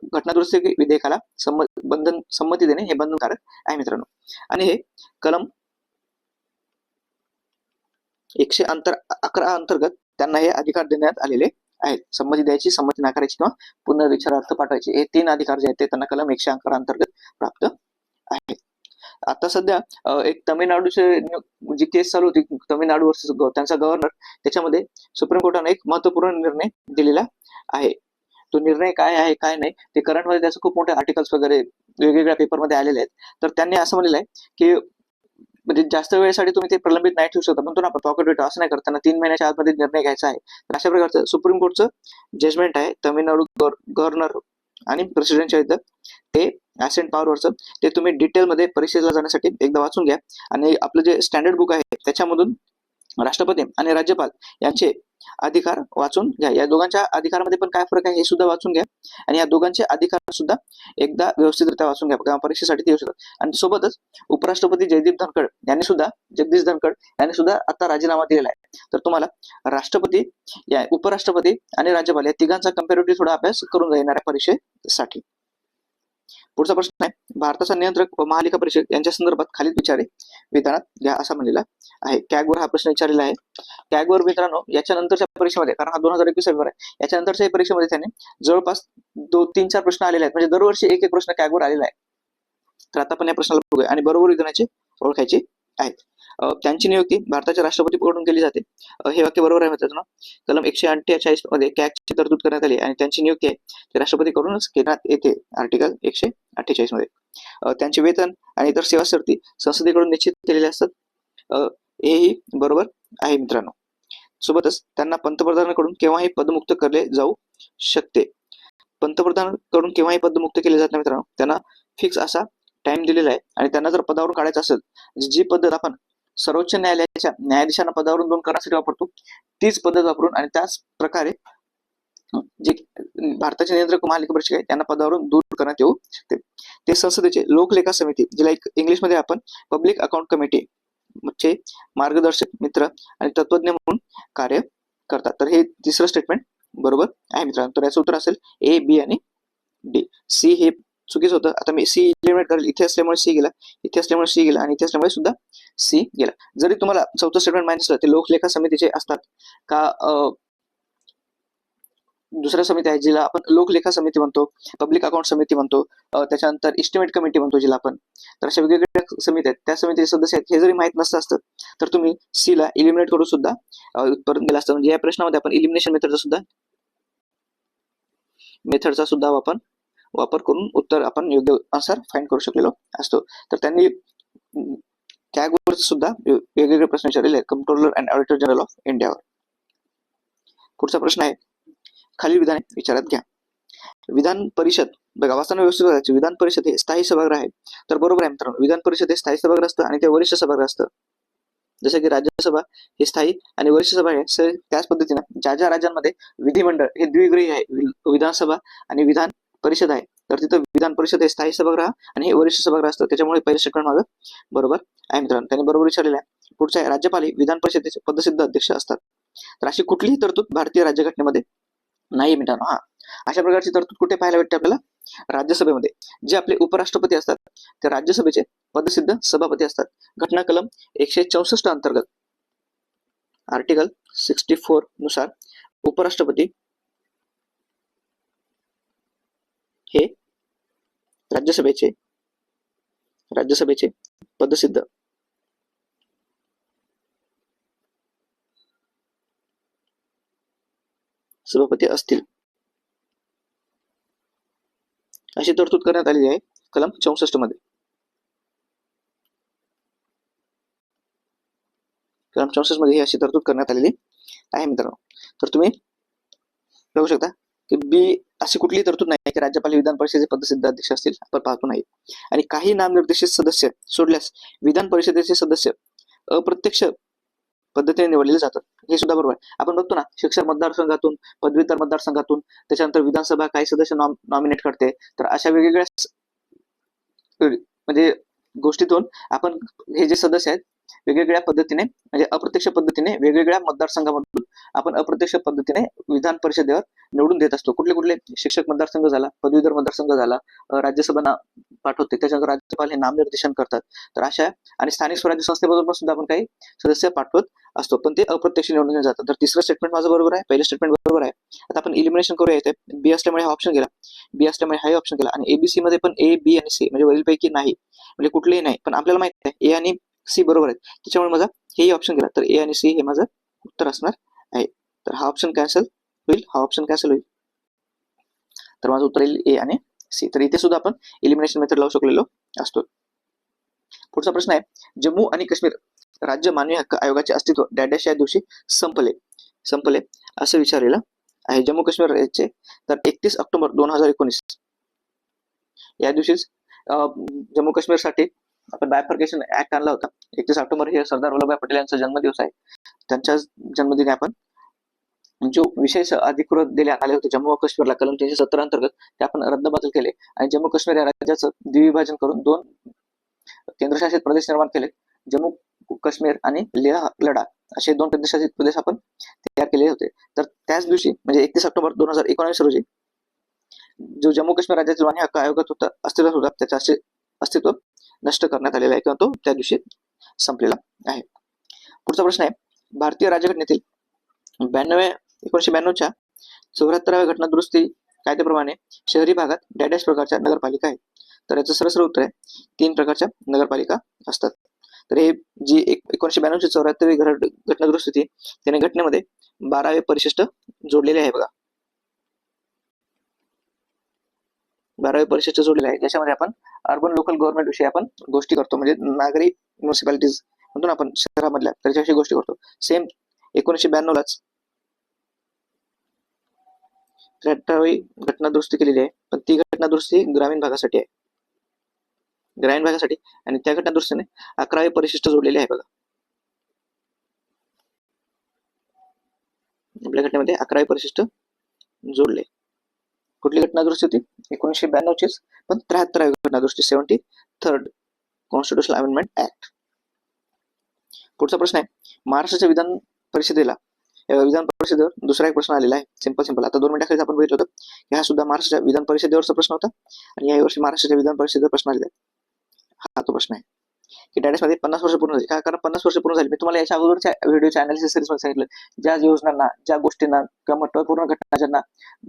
घटना दुरुस्ती विधेयकाला संमती देणे हे बंधनकारक आहे मित्रांनो. आणि हे कलम 111 अंतर्गत त्यांना हे अधिकार देण्यात आलेले आहेत. संमती द्यायची, संमती नाकारायची किंवा पुनर्विचारार्थ पाठवायची, हे 3 अधिकार जे आहेत ते त्यांना कलम 111 अंतर्गत प्राप्त आहेत. आता सध्या एक तामिळनाडूची जी केस चालू होती, तामिळनाडू वर्सेस त्यांचा गव्हर्नर, त्याच्यामध्ये सुप्रीम कोर्टाने एक महत्वपूर्ण निर्णय दिलेला आहे. तो निर्णय काय आहे काय नाही ते करंट मध्ये त्याचे खूप मोठे आर्टिकल्स वगैरे वेगवेगळ्या पेपरमध्ये आलेले आहेत. तर त्यांनी असं म्हणलेलं आहे की म्हणजे जास्त वेळेसाठी तुम्ही ते प्रलंबित नाही ठेवू शकता, म्हणतो ना आपण पॉकेट वेट, असं नाही करताना 3 महिन्याच्या आतमध्ये निर्णय घ्यायचा आहे. तर अशा प्रकारचं सुप्रीम कोर्टचं जजमेंट आहे तामिळनाडू गव्हर्नर आणि प्रेसिडेंटच्या विरुद्ध. ते ऍसेंट पॉवरवरचं ते तुम्ही डिटेलमध्ये परीक्षेला जाण्यासाठी एकदा वाचून घ्या. आणि आपलं जे स्टँडर्ड बुक आहे त्याच्यामधून राष्ट्रपती आणि राज्यपाल यांचे अधिकार वाचून घ्या. या दोघांच्या अधिकारामध्ये पण काय फरक आहे हे सुद्धा वाचून घ्या. आणि या दोघांचे अधिकार सुद्धा एकदा व्यवस्थितरित्या वाचून घ्या, किंवा परीक्षेसाठी ते येऊ शकतात. आणि सोबतच उपराष्ट्रपती जगदीप धनखड यांनी सुद्धा आता राजीनामा दिलेला आहे. तर तुम्हाला राष्ट्रपती, उपराष्ट्रपती आणि राज्यपाल या तिघांचा कंपॅरेटिव्ह थोडा अभ्यास करून येणाऱ्या परीक्षेसाठी. पुढचा प्रश्न आहे, भारताचा नियंत्रक व महालेखा परिषद यांच्या संदर्भात खालील विचारे विधानात घ्या असा म्हणलेला आहे. कॅगवर हा प्रश्न विचारलेला आहे. कॅगवर मित्रांनो याच्या नंतरच्या परीक्षेमध्ये, कारण हा 2021 पेपर आहे, याच्या नंतरच्या परीक्षेमध्ये त्याने जवळपास 2-3-4 प्रश्न आलेले आहेत. म्हणजे दरवर्षी एक प्रश्न कॅगवर आलेला आहे. तर आता आपण या प्रश्नाला बघूया आणि बरोबर विधानाचे ओळखायचे आहेत. त्यांची नियुक्ती भारताच्या राष्ट्रपतीकडून केली जाते. हे वाक्य बरोबर आहे मित्रांनो. कलम 148 मध्ये कॅगची तरतूद करण्यात आली आणि त्यांची नियुक्ती आहे ते राष्ट्रपतीकडूनच करण्यात येते, आर्टिकल 148 मध्ये. त्यांचे वेतन आणि इतर सेवा शर्ती संसदेकडून निश्चित केलेले असतात, हेही बरोबर आहे मित्रांनो. सोबतच त्यांना पंतप्रधानांकडून केव्हाही पदमुक्त केले जाऊ शकते. पंतप्रधानांकडून केव्हाही पदमुक्त केले जात नाही मित्रांनो. त्यांना फिक्स असा टाइम दिलेला आहे. आणि त्यांना जर पदावरून काढायचं असेल, जी पद्धत आपण सर्वोच्च न्यायालयाच्या न्यायाधीशांना पदावरून दूर करण्यासाठी वापरतो, तीच पद्धत वापरून आणि त्याच प्रकारे जे भारताचे नियंत्रक महालेखा परीक्षक आहे त्यांना पदावरून दूर करण्यात येऊ शकते. ते संसदेचे लोकलेखा समिती, जिला इंग्लिशमध्ये आपण पब्लिक अकाउंट कमिटी चे मार्गदर्शक मित्र आणि तत्वज्ञ म्हणून कार्य करतात. तर हे तिसरं स्टेटमेंट बरोबर आहे मित्रांनो. तर याचं उत्तर असेल ए, बी आणि डी. सी हे चुकीचं होतं. आता मी सी इलिमिनेट करेल. इथे असल्यामुळे सी गेला, इथे असल्यामुळे सी गेला आणि इथे असल्यामुळे सुद्धा सी गेला. जरी तुम्हाला चौथं स्टेटमेंट माहिती असलं, ते लोकलेखा समितीचे असतात का दुसऱ्या समिती आहे जिला आपण लोकलेखा समिती म्हणतो, पब्लिक अकाउंट समिती म्हणतो, त्याच्यानंतर इस्टिमेट कमिटी म्हणतो जिला आपण. तर अशा वेगवेगळ्या समिती आहेत, त्या समितीचे सदस्य आहेत. हे जरी माहित नसतं असतं तर तुम्ही सी ला इलिमिनेट करून सुद्धा उत्तर दिलं असतं. म्हणजे या प्रश्नामध्ये आपण इलिमिनेशन मेथडचा सुद्धा वापर करून उत्तर आपण योग्य आन्सर फाइंड करू शकलेलो असतो. तर त्यांनी कॅगवर सुद्धा वेगवेगळे प्रश्न विचारलेले आहेत, controller and auditor general of इंडियावर. पुढचा प्रश्न आहे, खालील विधाने विचारात घ्या. विधान परिषद बघा वाचताना व्यवस्थित करायचे. विधान परिषद हे स्थायी सभागृह आहे. तर बरोबर आहे मित्रांनो, विधान परिषद हे स्थायी सभागृह असतं आणि ते वरिष्ठ सभागृह असतं. जसं की राज्यसभा हे स्थायी आणि वरिष्ठ सभा आहे, त्याच पद्धतीने ज्या राज्यांमध्ये विधिमंडळ हे द्विगृही आहे, विधानसभा आणि विधान परिषद आहे, तर तिथं विधान परिषद हे स्थायी सभागृह आणि हे वरिष्ठ सभागृह असतं. त्याच्यामुळे पहिल्या स्टेटमेंट माझं बरोबर आहे मित्रांनो. त्यांनी बरोबर विचारलेलं आहे. पुढचा आहे, राज्यपाल हे विधान परिषदेचे पदसिद्ध अध्यक्ष असतात. तर अशी कुठलीही तरतूद भारतीय राज्यघटनेमध्ये नाही मित्रांनो. अशा प्रकारची तरतूद कुठे पाहायला भेटते आपल्याला? राज्यसभेमध्ये. जे आपले उपराष्ट्रपती असतात ते राज्यसभेचे पदसिद्ध सभापती असतात. घटना कलम 164 अंतर्गत आर्टिकल 64 नुसार उपराष्ट्रपती हे राज्यसभेचे पदसिद्ध सभापती असतील, अशी तरतूद करण्यात आलेली आहे कलम 64 मध्ये. कलम 64 मध्ये ही अशी तरतूद करण्यात आलेली आहे मित्रांनो. तर तुम्ही बघू शकता की बी अशी कुठलीही तरतूद नाही की राज्यपाल विधान परिषदेचे पदसिद्ध अध्यक्ष असतील, आपण पाहतो नाही. आणि काही नामनिर्देशित सदस्य सोडल्यास विधान परिषदेचे सदस्य अप्रत्यक्ष पद्धतीने निवडलेले जातात. हे सुद्धा बरोबर आहे. आपण बघतो ना, शिक्षक मतदारसंघातून, पदवीधर मतदारसंघातून, त्याच्यानंतर विधानसभा काही सदस्य नॉमिनेट करते. तर अशा वेगवेगळ्या म्हणजे गोष्टीतून आपण हे जे सदस्य आहेत वेगवेगळ्या पद्धतीने म्हणजे अप्रत्यक्ष पद्धतीने वेगवेगळ्या मतदारसंघामधून आपण अप्रत्यक्ष पद्धतीने विधान परिषदेवर निवडून देत असतो. कुठले कुठले शिक्षक मतदारसंघ झाला, पदवीधर मतदारसंघ झाला, राज्यसभा पाठवते, त्याच्यानंतर राज्यपाल हे नामनिर्देशन करतात. तर अशा आणि स्थानिक स्वराज्य संस्थेमधून सुद्धा आपण काही सदस्य पाठवत असतो, पण ते अप्रत्यक्ष निवडून जातात. तर तिसरं स्टेटमेंट माझं बरोबर आहे, पहिलं स्टेटमेंट बरोबर आहे. आता आपण इलिमिनेशन करूया. इथे बी असल्यामुळे हा ऑप्शन गेला, बी असल्यामुळे हा ऑप्शन गेला आणि एबीसी मध्ये पण ए, बी आणि सी म्हणजे वरीलपैकी नाही, म्हणजे कुठलेही नाही. पण आपल्याला माहिती आहे ए आणि सी बरोबर आहेत, त्याच्यामुळे माझा हेही ऑप्शन गेला. तर ए आणि सी हे माझं उत्तर असणार आहे. तर हा ऑप्शन कॅन्सल होईल, हा ऑप्शन कॅन्सल होईल. तर माझं उत्तर येईल ए आणि सी. तर इथे सुद्धा आपण इलिमिनेशन मेथड लावू शकलेलो असतो. पुढचा प्रश्न आहे, जम्मू आणि काश्मीर राज्य मानवी हक्क आयोगाचे अस्तित्व डॅश या दिवशी संपले असं विचारलेलं आहे. जम्मू काश्मीर राज्याचे तर 31 ऑक्टोबर 2019 या दिवशीच जम्मू काश्मीरसाठी आपण बायफर्केशन ऍक्ट आणला होता. 31 ऑक्टोबर हे सरदार वल्लभभाई पटेल यांचा जन्मदिवस आहे. त्यांच्या जन्मदिनी आपण जो विशेष अधिकृत देण्यात आले होते जम्मू व काश्मीरला कलम 370 अंतर्गत ते आपण रद्दबातल केले आणि जम्मू काश्मीर या राज्याचं द्विविभाजन करून 2 केंद्रशासित प्रदेश निर्माण केले. जम्मू काश्मीर आणि लेह लडाख असे 2 केंद्रशासित प्रदेश आपण तयार केले होते. तर त्याच दिवशी म्हणजे 31 ऑक्टोबर 2019 रोजी जो जम्मू काश्मीर राज्यातील मान्य हक्क आयोगात होता अस्तित्वात होता त्याचे अस्तित्व नष्ट करण्यात आलेलं आहे किंवा तो त्या दिवशी संपलेला आहे. पुढचा प्रश्न आहे, भारतीय राज्यघटनेतील 1992च्या 74व्या घटना दुरुस्ती कायद्याप्रमाणे शहरी भागात डॅश प्रकारच्या नगरपालिका आहेत. तर याचं सरळ उत्तर आहे 3 प्रकारच्या नगरपालिका असतात. तर हे जी 1992ची 74वी घटना दुरुस्ती त्याने घटनेमध्ये 12वे परिशिष्ट जोडलेले आहे बघा. 12वे परिशिष्ट जोडलेले आहे, ज्याच्यामध्ये आपण अर्बन लोकल गव्हर्नमेंट विषयी आपण गोष्टी करतो, म्हणजे नागरी म्युनिसिपॅलिटीज म्हणतो ना आपण शहरामधल्या, त्याच्याविषयी गोष्टी करतो. सेम 1992लाच 73वी घटना दुरुस्ती केलेली आहे, पण ती घटना दुरुस्ती ग्रामीण भागासाठी आहे, ग्रामीण भागासाठी. आणि त्या घटना दुरुस्तीने 11वे परिशिष्ट जोडलेले आहे बघा. आपल्या घटनेमध्ये 11वे परिशिष्ट जोडले. कुठली घटना दुरुस्ती होती? 1992चीच, पण 73वी घटना दुरुस्ती, 73rd कॉन्स्टिट्यूशनल अमेंडमेंट ऍक्ट. पुढचा प्रश्न आहे, महाराष्ट्राच्या विधान परिषदेवर दुसरा एक प्रश्न आलेला आहे. सिंपल. आता 2 मिनिटाखाली आपण बघितलं होतं की हा सुद्धा महाराष्ट्राच्या विधान परिषदेवरचा प्रश्न होता आणि या वर्षी महाराष्ट्राच्या विधान परिषदेवर प्रश्न आलेला आहे. हा तो प्रश्न आहे की डॅश मध्ये 50 वर्ष पूर्ण झाली. काय कारण 50 वर्ष पूर्ण झाली? मी तुम्हाला याच्या अगोदरच्या व्हिडिओच्या अनालिसिस सिरीज मध्ये सांगितलं, ज्या योजनांना, ज्या गोष्टींना किंवा महत्वपूर्ण घटना ज्यांना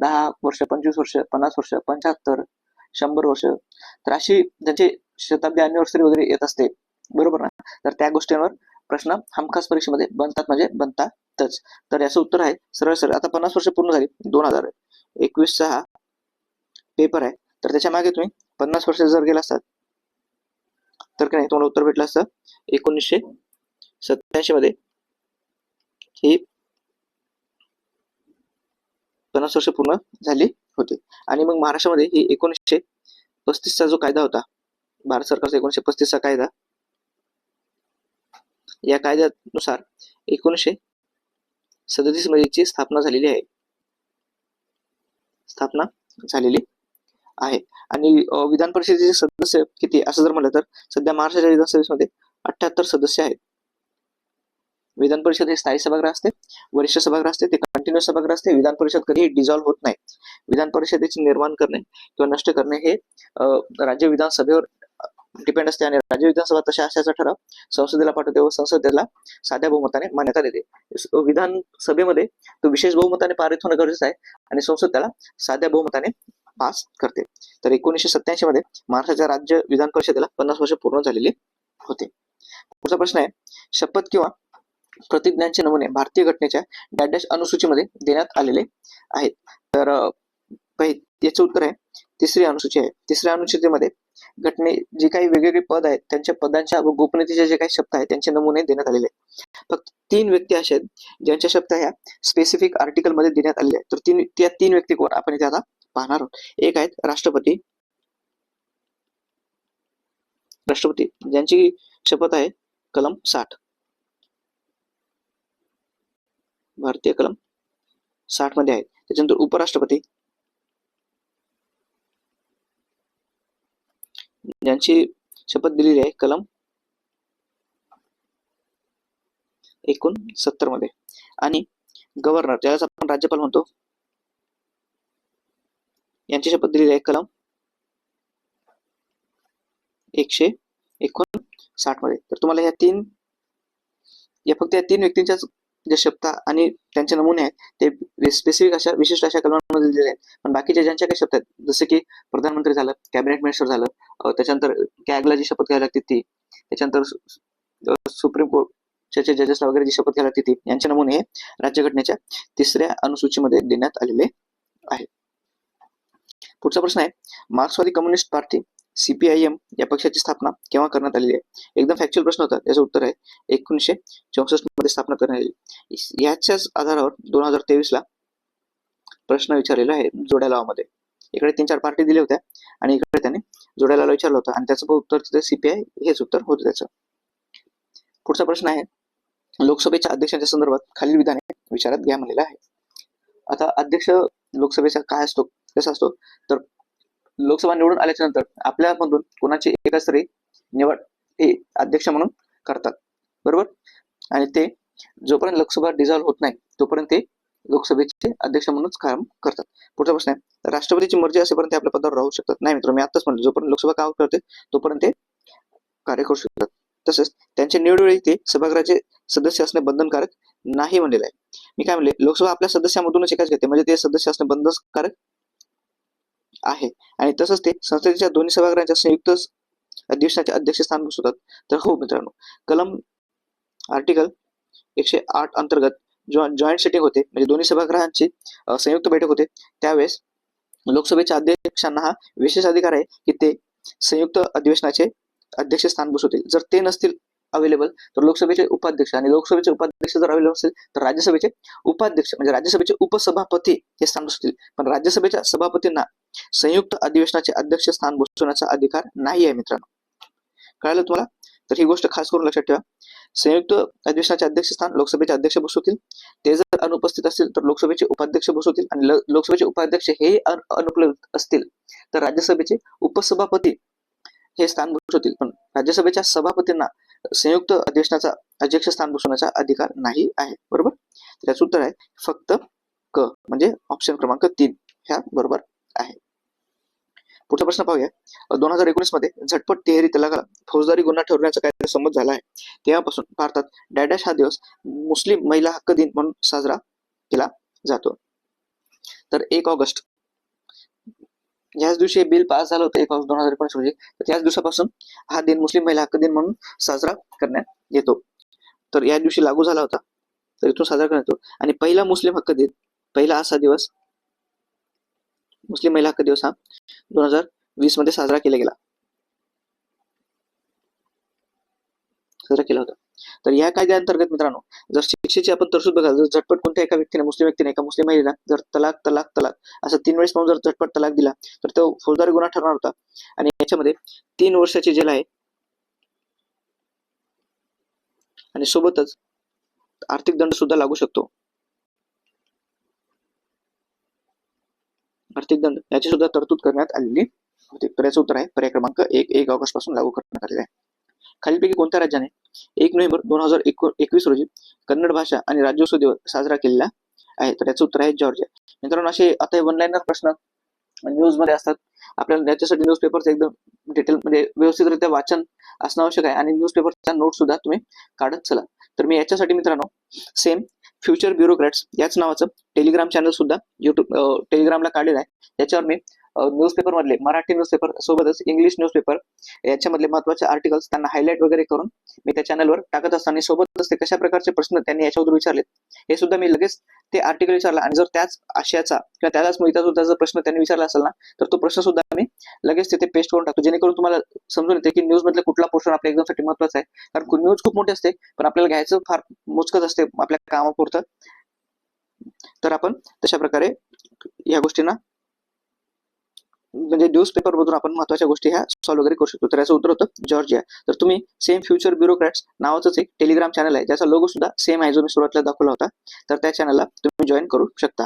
10 वर्ष, 25 वर्ष, 50 वर्ष, 75, 100 वर्ष, तर अशी त्यांची शताब्दी अॅनिव्हर्सरी वगैरे येत असते, बरोबर ना? तर त्या गोष्टींवर प्रश्न हमखास परीक्षेमध्ये बनतात, म्हणजे बनतातच. तर याचं उत्तर आहे सरळ. आता 50 वर्ष पूर्ण झाली, 2021चा हा पेपर आहे. तर त्याच्या मागे तुम्ही 50 वर्ष जर गेला असतात तर काय तुम्हाला उत्तर भेटलं असतं 1987 मध्ये ही 50 वर्ष पूर्ण झाली होती. आणि मग महाराष्ट्रामध्ये ही 1935चा जो कायदा होता, भारत सरकारचा 1935चा कायदा, या कायद्यानुसार 1937 मध्ये स्थापना झालेली आहे. आणि विधान परिषदेचे सदस्य किती असं जर म्हणलं तर सध्या महाराष्ट्राच्या विधानसभेमध्ये 78 सदस्य आहेत. विधान परिषद हे स्थायी सभागृह असते, वरिष्ठ सभागृह असते, ते कंटिन्युअस सभागृह असते. विधान परिषद कधीही डिझॉल्व्ह होत नाही. विधान परिषदेचे निर्माण करणे किंवा नष्ट करणे हे राज्य विधानसभेवर डिपेंड असते आणि राज्य विधानसभा तशा अशाचा ठराव संसदेला पाठवते व संसद त्याला साध्या बहुमताने मान्यता देते. विधानसभेमध्ये तो विशेष बहुमताने पारित होणं गरजेचं आहे आणि संसद त्याला साध्या बहुमताने पास करते. तर 1987 मध्ये महाराष्ट्राच्या राज्य विधान परिषदेला 50 वर्ष पूर्ण झालेली होते. पुढचा प्रश्न आहे, शपथ किंवा प्रतिज्ञांचे नमुने भारतीय घटनेच्या डॅश अनुसूचीमध्ये देण्यात आलेले आहेत. तर याचं उत्तर आहे 3री अनुसूची आहे. 3ऱ्या अनुसूचीमध्ये घटने जे काही वेगवेगळे पद आहेत त्यांच्या पदांच्या व गोपनीयतेचे जे काही शब्द आहेत त्यांचे नमुने देण्यात आलेले आहेत. फक्त 3 व्यक्ती असे आहेत ज्यांच्या शब्द ह्या स्पेसिफिक आर्टिकल मध्ये देण्यात आलेले आहेत. तर त्या 3 व्यक्तींवर आपण इथे आता पाहणार आहोत. एक आहेत राष्ट्रपती ज्यांची शपथ आहे कलम 60. भारतीय कलम 60 मध्ये आहे. त्याच्यानंतर उपराष्ट्रपती ज्यांची शपथ दिलेली आहे कलम 69 मध्ये. आणि गव्हर्नर ज्याला आपण राज्यपाल म्हणतो यांची शपथ दिलेली आहे कलम 159 मध्ये. तर तुम्हाला फक्त या तीन व्यक्तींच्याच ज्या शपथ आणि त्यांचे नमुने आहेत ते स्पेसिफिक अशा विशिष्ट अशा कलमांमध्ये दिलेले आहेत. पण बाकीच्या ज्यांच्या काही शपथ आहेत जसे की प्रधानमंत्री झालं, कॅबिनेट मिनिस्टर झालं, त्याच्यानंतर कॅगला जी शपथ घ्यायला लागते ती, त्याच्यानंतर सुप्रीम कोर्टचे जजेसला वगैरे जी शपथ घ्यायला लागते ती, यांचे नमुने राज्यघटनेच्या 3ऱ्या अनुसूचीमध्ये देण्यात आलेले आहे. पुढचा प्रश्न आहे, मार्क्सवादी कम्युनिस्ट पार्टी CPIM या पक्षाची स्थापना केव्हा करण्यात आलेली आहे? एकदम फॅक्च्युअल प्रश्न होता. याचं उत्तर आहे 1964 मध्ये स्थापना करण्यात आली. याच्याच आधारावर 2023 ला प्रश्न विचारलेला आहे जोड्या लावामध्ये. इकडे 3-4 पार्टी दिल्या होत्या आणि इकडे त्यांनी जोड्या लावा विचारलं होतं आणि त्याचं उत्तर तिथे CPI हेच उत्तर होतं त्याचं. पुढचा प्रश्न आहे, लोकसभेच्या अध्यक्षांच्या संदर्भात खालील विधाने विचारात घ्या म्हणलेलं आहे. आता अध्यक्ष लोकसभेचा काय असतो, कसा असतो, तर लोकसभा निवडून आल्याच्या नंतर आपल्यामधून कोणाची एकाच तरी निवड हे अध्यक्ष म्हणून करतात, बरोबर. आणि ते जोपर्यंत लोकसभा डिझॉल्व्ह होत नाही तोपर्यंत ते लोकसभेचे अध्यक्ष म्हणूनच काम करतात. पुढचा प्रश्न आहे, राष्ट्रपतीची मर्जी असेपर्यंत ते आपल्या पदावर राहू शकतात? नाही मित्र, मी आताच म्हणलं जोपर्यंत लोकसभा काम करते तोपर्यंत ते कार्य करू शकतात. तसेच त्यांच्या निवडवेळी ते सभागृहाचे सदस्य असणे बंधनकारक नाही म्हणलेलं आहे. मी काय म्हणले, लोकसभा आपल्या सदस्यामधूनच एकाच घेते म्हणजे ते सदस्य असणे बंधनकारक आहे. आणि तसंच ते संसदेच्या दोन्ही सभागृहांच्या संयुक्त अधिवेशनाचे अध्यक्षस्थान बसवतात. तर हो मित्रांनो, कलम आर्टिकल 108 अंतर्गत जॉईंट सिटिंग होते म्हणजे दोन्ही सभागृहांची संयुक्त बैठक होते, त्यावेळेस लोकसभेच्या अध्यक्षांना हा विशेष अधिकार आहे की ते संयुक्त अधिवेशनाचे अध्यक्षस्थान बसवतील. जर ते नसतील अवेलेबल तर लोकसभेचे उपाध्यक्ष, आणि लोकसभेचे उपाध्यक्ष जर अवेलेबल असेल तर राज्यसभेचे उपाध्यक्ष म्हणजे राज्यसभेचे उपसभापती हे स्थान बसवतील. पण राज्यसभेच्या सभापतींना संयुक्त अधिवेशनाचे अध्यक्षस्थान बसवण्याचा अधिकार नाही आहे मित्रांनो. कळालं तुम्हाला? तर ही गोष्ट खास करून लक्षात ठेवा. संयुक्त अधिवेशनाचे अध्यक्षस्थान लोकसभेचे अध्यक्ष बसवतील, ते जर अनुपस्थित असतील तर लोकसभेचे उपाध्यक्ष बसवतील, आणि लोकसभेचे उपाध्यक्ष हे अनुपलब्ध असतील तर राज्यसभेचे उपसभापती हे स्थान बसवतील. पण राज्यसभेच्या सभापतींना संयुक्त अधिवेशनाचा अध्यक्षस्थान बसवण्याचा अधिकार नाही आहे, बरोबर. त्याचं उत्तर आहे फक्त क म्हणजे ऑप्शन क्रमांक 3 ह्या बरोबर आहे. पुढचा प्रश्न पाहूया. 2019 मध्ये झटपट तिहेरी तलाकला फौजदारी गुन्हा ठरवण्याचा कायदा संमत झाला आहे. तेव्हापासून भारतात डॅडॅश हा दिवस मुस्लिम महिला हक्क दिन म्हणून साजरा केला जातो. तर 1 ऑगस्ट याच दिवशी बिल पास झालं होतं 1 ऑगस्ट 2019 रोजी. तर त्याच दिवसापासून हा दिन मुस्लिम महिला हक्क दिन म्हणून साजरा करण्यात येतो. तर या दिवशी लागू झाला होता, तर इथून साजरा करण्यात येतो. आणि पहिला मुस्लिम हक्क दिन, पहिला असा दिवस मुस्लिम महिला हक्क दिवस हा 2020 मध्ये साजरा केला होता. तर या कायद्याअंतर्गत मित्रांनो, जर शिक्षेची आपण तरतूद बघाल, जर झटपट कोणत्या एका व्यक्तीने, मुस्लिम व्यक्तीने एका मुस्लिम महिलेला जर तलाक तलाक तलाक असं 3 वेळेस म्हणून जर झटपट तलाक दिला तर तो फौजदारी गुन्हा ठरणार होता. आणि याच्यामध्ये 3 वर्षाची जेल आहे आणि सोबतच आर्थिक दंड सुद्धा लागू शकतो. आर्थिक दंड याची सुद्धा तरतूद करण्यात आलेली होती. तर याचं उत्तर आहे पर्याय क्रमांक 1 ऑगस्ट पासून लागू करण्यात आलेला आहे. खालीलपैकी कोणत्या राज्याने 1 नोव्हेंबर 2021 रोजी कन्नड भाषा आणि राज्योत्सव दिवस साजरा केलेला आहे? तर याचं उत्तर आहे जॉर्जिया. मित्रांनो, असे आता हे वन लाईनर प्रश्न न्यूज मध्ये असतात. आपल्याला त्याच्यासाठी न्यूजपेपरचं एकदम डिटेल म्हणजे व्यवस्थितरित्या वाचन असणं आवश्यक आहे, आणि न्यूजपेपरच्या नोट सुद्धा तुम्ही काढत चला. तर मी याच्यासाठी मित्रांनो सेम फ्युचर ब्युरोक्रॅट्स याच नावाचं टेलिग्राम चॅनल सुद्धा युट्यूब टेलिग्रामला काढलेलं आहे. त्याच्यावर मी न्यूजपेपर मधले मराठी न्यूजपेपर सोबतच इंग्लिश न्यूजपेपर याच्यामधले महत्वाचे आर्टिकल्स त्यांना हायलाइट वगैरे करून मी त्या चॅनलवर टाकत असताना सोबतच ते कशा प्रकारचे प्रश्न त्यांनी याच्यावर विचारले हे सुद्धा मी लगेच ते आर्टिकल विचारला. आणि जर त्याच आशयाचा किंवा त्यालाच मुळीचा सुद्धा जर प्रश्न त्यांनी विचारला असेल ना तर तो प्रश्न सुद्धा मी लगेच तिथे पेस्ट करून टाकतो, जेणेकरून तुम्हाला समजून येते की न्यूज मधले कुठला पोर्शन आपल्या एक्झामसाठी महत्वाचा आहे. कारण न्यूज खूप मोठी असते पण आपल्याला घ्यायचं फार मोजकच असते आपल्या कामापुरतं. तर आपण तशा प्रकारे या गोष्टींना म्हणजे न्यूज पेपर मधून आपण महत्वाच्या गोष्टी ह्या सॉल्व्ह वगैरे करू शकतो. तर याचं उत्तर होतं जॉर्जिया. तर तुम्ही सेम फ्युचर ब्युरोक्रॅट्स नावाचंच एक टेलिग्राम चॅनल आहे, ज्याचा लोगो सुद्धा सेम आहे जो मी सुरुवातीला दाखवला होता. तर त्या चॅनलला तुम्ही जॉईन करू शकता.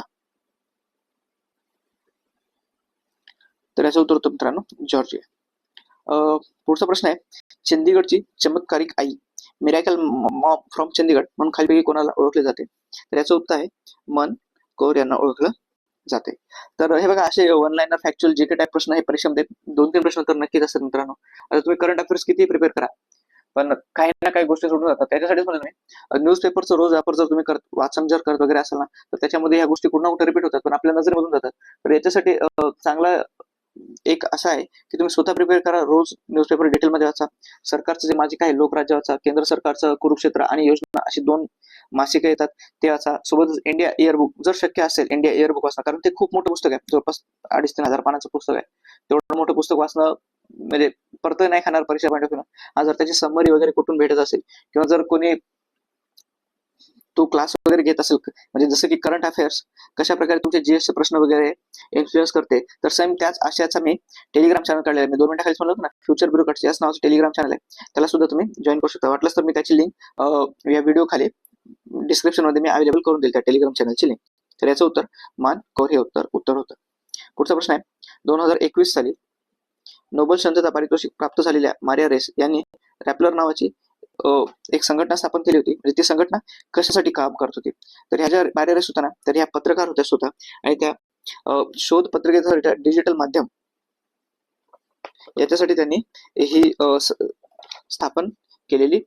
तर याचं उत्तर होतं मित्रांनो जॉर्जिया. पुढचा प्रश्न आहे, चंदीगडची चमत्कारिक आई मिरॅकल मॉम फ्रॉम चंदीगड म्हणून खालीपैकी कोणाला ओळखले जाते? तर याचं उत्तर आहे मन कौर यांना ओळखलं जाते. तर हे बघा, असे वन लाईनर फॅक्च्युअल जे काही टाईप प्रश्न हे परीक्षेमध्ये 2-3 प्रश्न तर नक्कीच असतात मित्रांनो. आता तुम्ही करंट अफेअर्स किती प्रिपेअर करा, पण काही ना काही गोष्टी सोडून जातात. त्याच्यासाठीच म्हणून मी न्यूजपेपरचं रोज वापर जर तुम्ही वाचन जर करत वगैरे असाल ना, तर त्याच्यामध्ये ह्या गोष्टी कुठं ना कुठे रिपीट होतात, पण आपल्या नजरेमधून जातात. तर याच्यासाठी चांगला एक असं आहे की तुम्ही स्वतः प्रिपेअर करा, रोज न्यूजपेपर डिटेलमध्ये वाचा. सरकारचं जे माझे काही लोकराज्य वाचा, केंद्र सरकारचं कुरुक्षेत्र आणि योजना अशी 2 मासिकं येतात ते वाचा. सोबतच इंडिया इयरबुक जर शक्य असेल इंडिया इयरबुक वाचा, कारण ते खूप मोठं पुस्तक आहे, जवळपास 2,500-3,000 पानाचं पुस्तक आहे. तेवढं मोठं पुस्तक वाचणं म्हणजे परत नाही खाणार परीक्षा पॉईंट ऑफ व्ह्यू. जर त्याची समरी वगैरे कुठून भेटत असेल, किंवा जर कोणी तो क्लास वगैरे घेत असेल, म्हणजे जसं की करंट अफेअर्स कशा प्रकारे तुमचे जीएसचे प्रश्न वगैरे इन्फ्लुएन्स करते, तर सेम त्याच आशयाचा मी टेलिग्राम चॅनल काढलेला आहे. मी 2 मिनिटाखाली म्हणलं होतं ना, फ्युचर ब्युरोक्रॅट्स याच नावाचं टेलिग्राम चॅनल आहे, त्याला सुद्धा तुम्ही जॉईन करू शकता. वाटलंच तर मी त्याची लिंक या व्हिडिओ खाली डिस्क्रिप्शन मध्ये मी अवेलेबल करून देईल त्या टेलिग्राम चॅनलची लिंक. तर याचं उत्तर मान कौर हे उत्तर होतं. पुढचा प्रश्न आहे, 2021 साली नोबेल शांतता पारितोषिक प्राप्त झालेल्या मारिया रेस यांनी रॅपलर नावाची एक संघटना स्थापन केली होती. म्हणजे ती संघटना कशासाठी काम करत होती? तर ह्या ज्या मारिया रेस होत्या ना, तर ह्या पत्रकार होत्या स्वतः, आणि त्या शोध पत्रिकेचा डिजिटल माध्यम याच्यासाठी त्यांनी ही स्थापन केलेली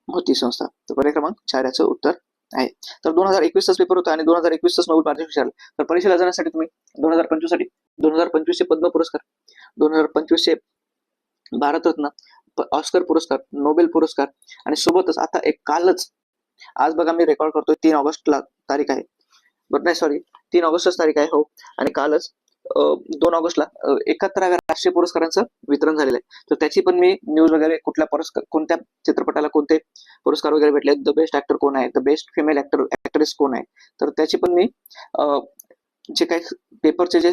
होती संस्था. तर पर्याय क्रमांक 4 याचं उत्तर आहे. तर 2021 पेपर होता आणि 2021 नोबेल पारितोषिक आलं. तर परीक्षेला जाण्यासाठी तुम्ही 2025 साठी 2025 चे पद्म पुरस्कार, 2025 चे भारतरत्न, ऑस्कर पुरस्कार, नोबेल पुरस्कार, आणि सोबतच आता एक कालच, आज बघा मी रेकॉर्ड करतोय 3 ऑगस्टला तारीख आहे, बरं नाही सॉरी 3 ऑगस्टच तारीख आहे हो, आणि कालच 2 ऑगस्टला 71व्या राष्ट्रीय पुरस्कारांचं वितरण झालेलं आहे. तर त्याची पण मी न्यूज वगैरे, कुठल्या पुरस्कार, कोणत्या चित्रपटाला कोणते पुरस्कार वगैरे भेटले, द बेस्ट ऍक्टर कोण आहे, द बेस्ट फिमेल ऍक्ट्रेस कोण आहे, तर त्याची पण मी जे काही पेपरचे जे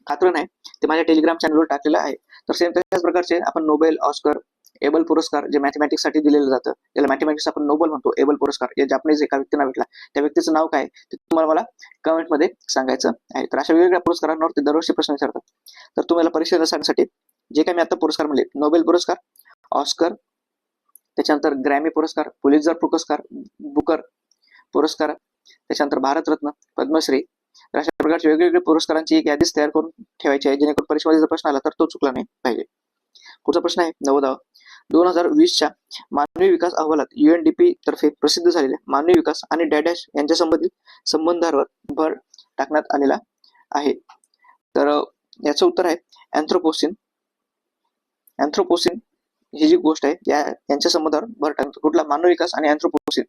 कात्रण आहे ते माझ्या टेलिग्राम चॅनलवर टाकलेलं आहे. तर सेम त्याच प्रकारचे आपण नोबेल, ऑस्कर, एबल पुरस्कार जे मॅथमॅटिक्स साठी दिलेलं जातं, त्याला मॅथमॅटिक्स आपण नोबेल म्हणतो, एबल पुरस्कार या जापनीज एका व्यक्तींना भेटला, त्या व्यक्तीचं नाव काय ते तुम्हाला मला कमेंटमध्ये सांगायचं आहे. तर अशा वेगवेगळ्या पुरस्कारांवर ते दरवर्षी प्रश्न विचारतात. तर तुम्हाला परीक्षेला सांगण्यासाठी जे काही मी आता पुरस्कार म्हणले, नोबेल पुरस्कार, ऑस्कर, त्याच्यानंतर ग्रॅमी पुरस्कार, पुलित्झर पुरस्कार, बुकर पुरस्कार, त्याच्यानंतर भारतरत्न, पद्मश्री, तर अशा प्रकारचे वेगवेगळे पुरस्कारांची एक यादीच तयार करून ठेवायची आहे, जेणेकरून परीक्षेमध्ये जर प्रश्न आला तर तो चुकला नाही पाहिजे. पुढचा प्रश्न आहे 90. 2020च्या मानवी विकास अहवालात UNDP तर्फे प्रसिद्ध झालेल्या मानवी विकास आणि डॅडॅश यांच्या संबंधावर भर टाकण्यात आलेला आहे. तर याचं उत्तर आहे अँथ्रोपोसिन. अँथ्रोपोसिन ही जी गोष्ट आहे यांच्या संबंधावर भर टाकतो. कुठला? मानवी विकास आणि अँथ्रोपोसिन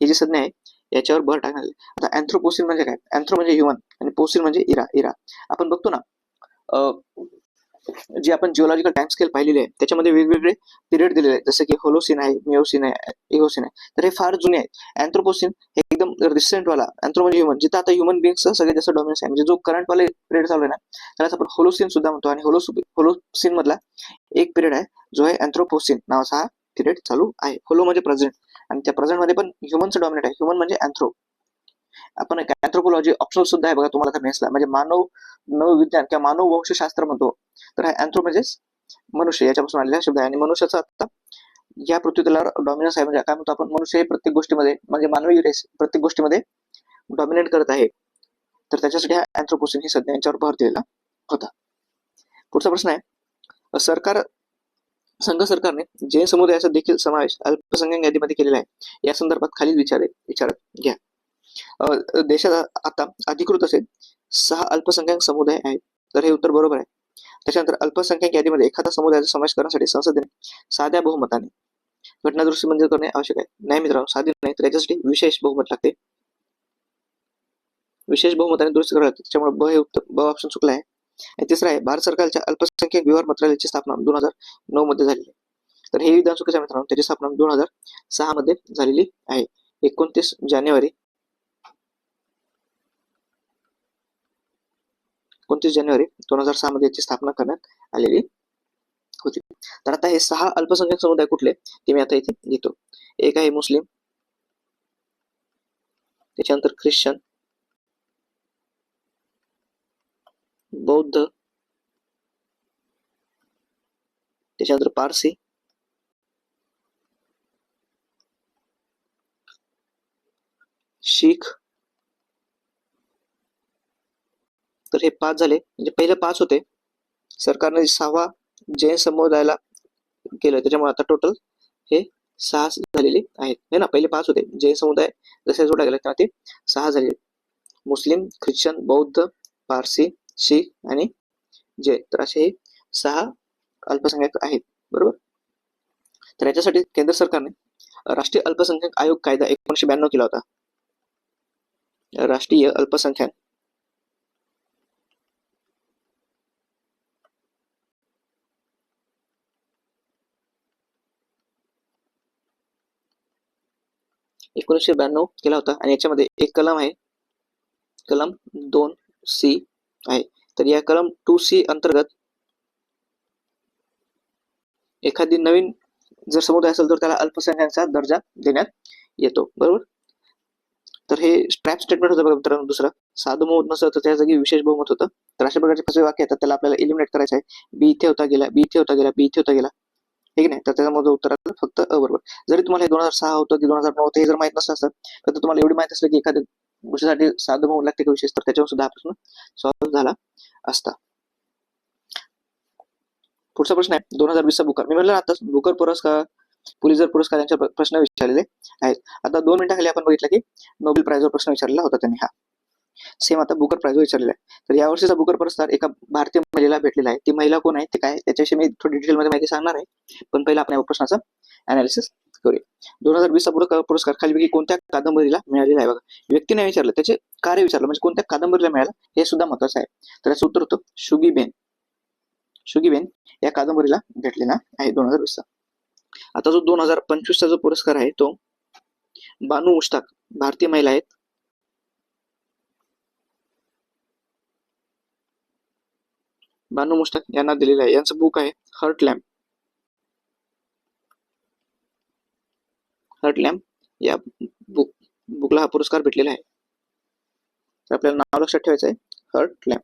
ही जी संज्ञा आहे याच्यावर भर टाकणार. आता अँथ्रोपोसिन म्हणजे काय? अँथ्रो म्हणजे ह्युमन आणि पोसिन म्हणजे इरा. आपण बघतो ना, जे आपण जिओलॉजिकल टाइम स्केल पाहिलेले आहे त्याच्यामध्ये वेगवेगळे पिरियड दिलेले आहेत, जसं की होलोसिन आहे, मिओसिन आहे, इओसिन आहे. तर हे फार जुने आहेत. अँथ्रोपोसिन हे एकदम रिसेंट वाला, अँथ्रो म्हणजे ह्युमन, जिथं आता ह्युमन बिंगचं सगळ्यात जास्त डॉमिनन्स आहे. म्हणजे जो करंट वाला पिरियड चालू आहे ना, त्यालाच आपण होलोसिन सुद्धा म्हणतो. आणि होलोसिन मधला एक पिरियड आहे जो आहे अँथ्रोपोसिन नावाचा हा पिरियड चालू आहे. होलो म्हणजे प्रेझेंट, आणि त्या प्रेझेंट मध्ये पण ह्युमनचं डॉमिनेट आहे. ह्युमन म्हणजे अँथ्रो. आपण एक अँथ्रोपोलॉजी ऑप्शनल सुद्धा आहे बघा तुम्हाला मेन्सला, म्हणजे मानव नवविज्ञान किंवा मानव वंशशास्त्र म्हणतो. तर हा अँथ्रो म्हणजेच मनुष्य याच्यापासून आलेला शब्द आहे. आणि मनुष्याचा आता या पृथ्वीतलावर डॉमिनन्स आहे. म्हणजे काय म्हणतो आपण, मनुष्य हे प्रत्येक गोष्टीमध्ये, म्हणजे मानवी रेस प्रत्येक गोष्टीमध्ये डॉमिनेट करत आहे. तर त्याच्यासाठी हा अँथ्रोपोसिन ही संज्ञा यांच्यावर भर दिलेला होता. पुढचा प्रश्न आहे, संघ सरकारने जैन समुदायाचा देखील समावेश अल्पसंख्याक यादीमध्ये केलेला आहे. या संदर्भात खालील विचारात घ्या. देशात आता अधिकृत असे 6 अल्पसंख्याक समुदाय आहेत. तर हे उत्तर बरोबर आहे. त्याच्यानंतर अल्पसंख्याक यादीमध्ये एखादा समुदायाचा समावेश करण्यासाठी संसदेने साध्या बहुमताने घटनादुरुस्ती मंजूर करणे आवश्यक आहे. नाही मित्रांनो, साधी नाही, तर याच्यासाठी विशेष बहुमत लागते. विशेष बहुमताने दुरुस्ती करावी लागते. त्याच्यामुळे ब ऑप्शन चुकला आहे. आणि तिसरा आहे, भारत सरकारच्या अल्पसंख्याक व्यवहार मंत्रालयाची स्थापना 2009 मध्ये झालेली आहे. तर हे विधान चुकीचं आहे मित्रांनो. त्याची स्थापना 2006 मध्ये झालेली आहे. 29 जानेवारी 29 जानेवारी 2006 मध्ये याची स्थापना करण्यात आलेली होती. तर आता हे 6 अल्पसंख्याक समुदाय कुठले ते मी आता इथे लिहितो. एक आहे मुस्लिम, त्याच्यानंतर ख्रिश्चन, बौद्ध, त्याच्यानंतर पारसी, शीख. तर हे 5 झाले, म्हणजे पहिले 5 होते. सरकारने 6वा जैन समुदायाला केलं, त्याच्यामुळे आता टोटल हे 6 झालेले आहेत, है ना. पहिले 5 होते, जैन समुदाय जसे जोडला गेला तेव्हा ते 6 झाले. मुस्लिम, ख्रिश्चन, बौद्ध, पारसी, शीख आणि जैन. तर असे हे 6 अल्पसंख्याक आहेत, बरोबर. तर याच्यासाठी केंद्र सरकारने राष्ट्रीय अल्पसंख्याक आयोग कायदा 1992 केला होता. राष्ट्रीय अल्पसंख्याक केला होता. आणि याच्यामध्ये एक कलम आहे, कलम 2C आहे. तर या कलम 2C अंतर्गत एखादी नवीन जर समुदाय असेल तर त्याला अल्पसंख्याकांचा दर्जा देण्यात येतो, बरोबर. तर हे ट्रॅप स्टेटमेंट होतं बघा मित्रांनो. दुसरं, साधं बहुमत नसतं तर त्या जागी विशेष बहुमत होतं. तर अशा प्रकारचे कसे वाक्य येतात त्याला आपल्याला इलिमिनेट करायचं आहे. बी इथे होता गेला, बी इथे होता गेला, बी इथे होता गेला, ठीक नाही. तर त्याच्यामध्ये उत्तर आलं फक्त अ बरोबर. जरी तुम्हाला हे 2006 होतं की 2009 होतं हे जर माहित नसलं असतं तर तुम्हाला एवढी माहिती असलं की एखाद्या गोष्टीसाठी साधं बहुमत लागते का विशेष, तर त्याच्यावर सुद्धा हा प्रश्न सॉल्व्ह झाला असता. पुढचा प्रश्न आहे 2020चा बुकर. मी म्हणलं आता बुकर पुरस्कार, पुलिझर पुरस्कार यांचे प्रश्न विचारलेले आहेत. आता 2 मिनिटाखाली आपण बघितलं की नोबेल प्राइजवर प्रश्न विचारलेला होता त्यांनी. हा सेम आता बुकर प्राइजवर विचारलेला आहे. तर यावर्षीचा बुकर पुरस्कार एका भारतीय महिलेला भेटलेला आहे. ती महिला कोण आहे ते काय, त्याच्याविषयी मी थोडी डिटेलमध्ये माहिती सांगणार आहे, पण पहिला आपण या प्रश्नाचं अनालिसिस करूया. 2020चा बुकर पुरस्कार खालीपैकी कोणत्या कादंबरीला मिळालेला आहे बघा. व्यक्तीने विचारलं, त्याचे कार्य विचारलं, म्हणजे कोणत्या कादंबरीला मिळालं हे सुद्धा महत्वाचं आहे. तर याचं उत्तर होतं शुगीबेन. शुगीबेन या कादंबरीला भेटलेला आहे 2020चा. आता जो 2025चा जो पुरस्कार आहे तो बानू मुश्ताक, भारतीय महिला आहेत. बानू मुश्ताक यांना दिलेला आहे. यांचं बुक आहे हर्ट लॅम्प. हर्ट लॅम्प या बुकला हा पुरस्कार भेटलेला आहे. तर आपल्याला नाव लक्षात ठेवायचं आहे, हर्ट लॅम्प.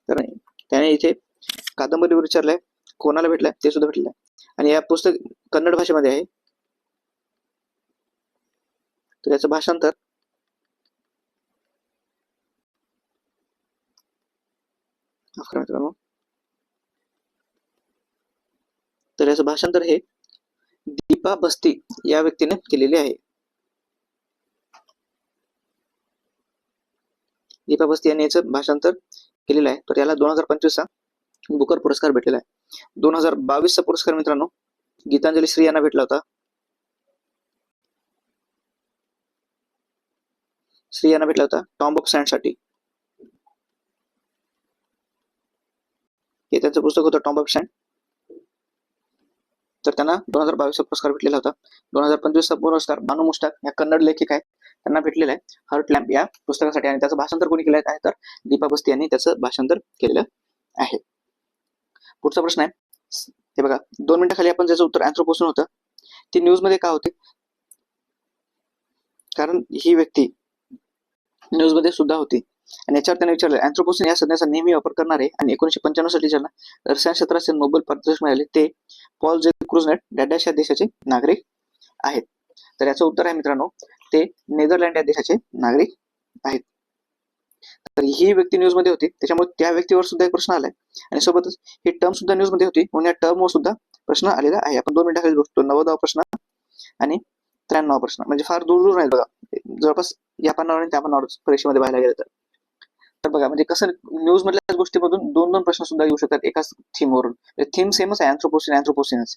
तर त्याने इथे कादंबरीवर विचारलंय, कोणाला भेटलाय ते सुद्धा भेटलेलं आहे. आणि या पुस्तक कन्नड भाषेमध्ये आहे. तर याचं भाषांतर तर याचं भाषांतर हे दीपा बस्ती या व्यक्तीने केलेले आहे. दीपा बस्ती यांनी याचं भाषांतर केलेलं आहे. तर याला 2025चा बुकर पुरस्कार भेटलेला आहे. 2022चा पुरस्कार मित्रांनो गीतांजली श्री यांना भेटला होता. श्री यांना भेटला होता टॉम्ब ऑफ सँड साठी. हे त्यांचं पुस्तक होतं टॉम्ब ऑफ सँड. तर त्यांना 2022चा पुरस्कार भेटलेला होता. 2025चा पुरस्कार बानू मुश्ताक या कन्नड लेखिक आहेत, त्यांना भेटलेला आहे हर्ट लॅम्प या पुस्तकासाठी. आणि त्याचं भाषांतर कोणी केलं आहे तर दीपा बस्ती यांनी त्याचं भाषांतर केलेलं आहे. पुढचा प्रश्न आहे, हे बघा 2 मिनिटाखाली आपण ज्याचं उत्तर अँथ्रोपोसेन होतं, ती न्यूज मध्ये का होती, कारण ही व्यक्ती न्यूज मध्ये सुद्धा होती. आणि याच्यावर त्याने विचारलं अँथ्रोपोसेन या संज्ञेचा नेहमी वापर करणारे आणि 1995 साली ज्यांना रसायन क्षेत्राचे नोबेल पारितोषिक मिळाले ते पॉल जे क्रुझनेट डॅडॅश या देशाचे नागरिक आहेत. तर याचं उत्तर आहे मित्रांनो ते नेदरलँड या देशाचे नागरिक आहेत. तर ही व्यक्ती न्यूज मध्ये होती, त्याच्यामुळे त्या व्यक्तीवर सुद्धा एक प्रश्न आलाय. आणि सोबतच ही टर्म सुद्धा न्यूज मध्ये होती म्हणून या टर्मवर सुद्धा प्रश्न आलेला आहे. आपण 2 मिनिटाखाली बघतो 90वा प्रश्न आणि 93वा प्रश्न, म्हणजे फार दूर दूर नाही बघा, जवळपास या पानावर आणि त्या पानावर परीक्षेमध्ये पाहायला गेलं तर बघा म्हणजे कसं न्यूज मधल्या गोष्टीमधून 2 प्रश्न सुद्धा येऊ शकतात एकाच थीमवरून. थीम सेमच आहे अँथ्रोपोसेनच.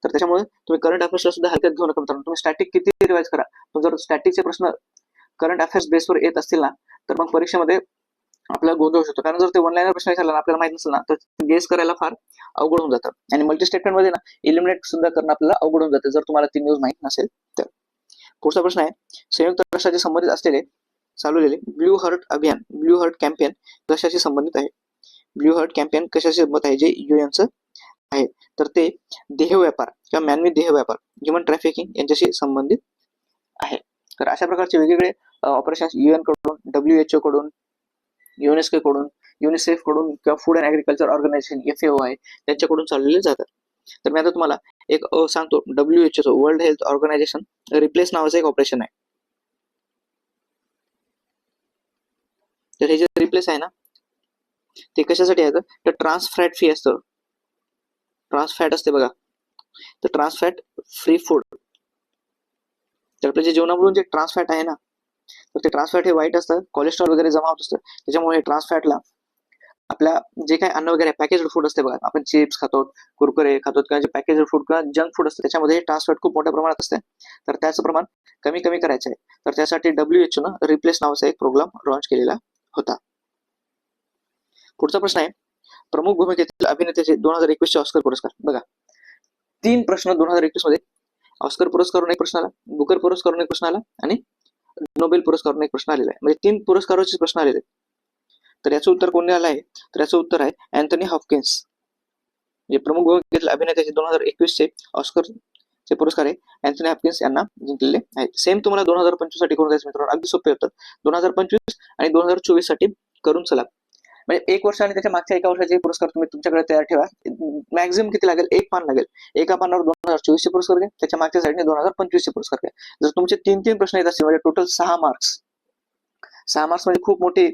तर त्याच्यामुळे तुम्ही करंट अफेअर्सला सुद्धा हलक्यात घेऊ नका मित्रांनो. तुम्ही स्टॅटिक किती रिवाइज करा, पण जर स्टॅटिकचे प्रश्न करंट अफेअर्स बेसवर येत असतील ना तर मग परीक्षेमध्ये आपल्याला गोंधळ होऊ शकतो. कारण जर ते वन लाईनर प्रश्न विचारला आपल्याला माहित नसेल ना तर गेस करायला फार अवघड होऊन जातं. आणि मल्टी स्टेटमेंट मध्ये ना इलिमिनेट सुद्धा करणं आपल्याला अवघड होऊन जाते जर तुम्हाला ती न्यूज माहित नसेल तर. पुढचा प्रश्न आहे, संयुक्त राष्ट्राचे संबंधित असलेले चालवलेले ब्ल्यू हार्ट अभियान, ब्ल्यू हार्ट कॅम्पेन कशाशी संबंधित आहे? ब्ल्यू हार्ट कॅम्पेन कशाशी संबंधित आहे, जे युएनचं आहे? तर ते देह व्यापार किंवा मानवी देह व्यापार, ह्युमन ट्रॅफिकिंग यांच्याशी संबंधित आहे. तर अशा प्रकारचे वेगवेगळे ऑपरेशन युएन कडून, WHO कडून, युनेस्को कडून, युनिसेफ कडून किंवा food and agriculture organisation FAO आहे त्यांच्याकडून चालवले जातात. तर मी आता तुम्हाला एक सांगतो, WHO world health organisation replace नावाचं एक ऑपरेशन आहे. तर हे जे रिप्लेस आहे ना, ते कशासाठी आहे? तर ट्रान्स फॅट फ्री असतं, ट्रान्स फॅट असते बघा, तर ट्रान्स फॅट फ्री फूड. तर आपल्या जे जेवणामधून जे ट्रान्स फॅट आहे ना, तर ते ट्रान्स फॅट हे वाईट असतं, कोलेस्ट्रॉल वगैरे जमा होत असतं, त्याच्यामुळे हे ट्रान्स फॅटला आपल्या जे काही अन्न वगैरे पॅकेज फूड असते बघा, आपण चिप्स खातो, कुरकुरे खातो किंवा जे पॅकेज फूड किंवा जंक फूड असतं त्याच्यामध्ये ट्रान्स फॅट खूप मोठ्या प्रमाणात असते. तर त्याचं प्रमाण कमी कमी करायचं आहे. तर त्यासाठी WHO न रिप्लेस नावाचा एक प्रोग्राम लॉन्च केलेला होता. पुढचा प्रश्न आहे, प्रमुख भूमिकेतील अभिनेत्याचे 2021 चे ऑस्कर पुरस्कार. बघा, 3 प्रश्न 2021 मध्ये ऑस्कर पुरस्कारून एक प्रश्न आला, बुकर पुरस्कारून एक प्रश्न आला आणि नोबेल पुरस्कारून एक प्रश्न आलेला आहे. म्हणजे 3 पुरस्काराचे प्रश्न आलेले. तर याचं उत्तर कोणी आलं आहे? तर याचं उत्तर आहे अँथनी हॉपकिन्स. जे प्रमुख भूमिकेतील अभिनेत्याचे 2021 चे ऑस्कर चे पुरस्कार आहे अँथनी हॉपकिन्स यांना जिंकलेले आहेत. सेम तुम्हाला 2025 साठी करून द्यायचं मित्रांनो, अगदी सोपे होतं. 2025 आणि 2024 साठी करून चला. म्हणजे 1 वर्ष आणि त्याच्या मागच्या 1 वर्षाचे पुरस्कार तुम्ही तुमच्याकडे तयार ठेवा. मॅक्झिमम किती लागेल? 1 पान लागेल. एका पानावर 2024 चे पुरस्कार घ्या, त्याच्या मागच्या साईडने 2025 चे पुरस्कार घ्या. जर तुमचे 3 प्रश्न येत असतील म्हणजे टोटल 6 मार्क्स. 6 मार्क्स म्हणजे खूप मोठी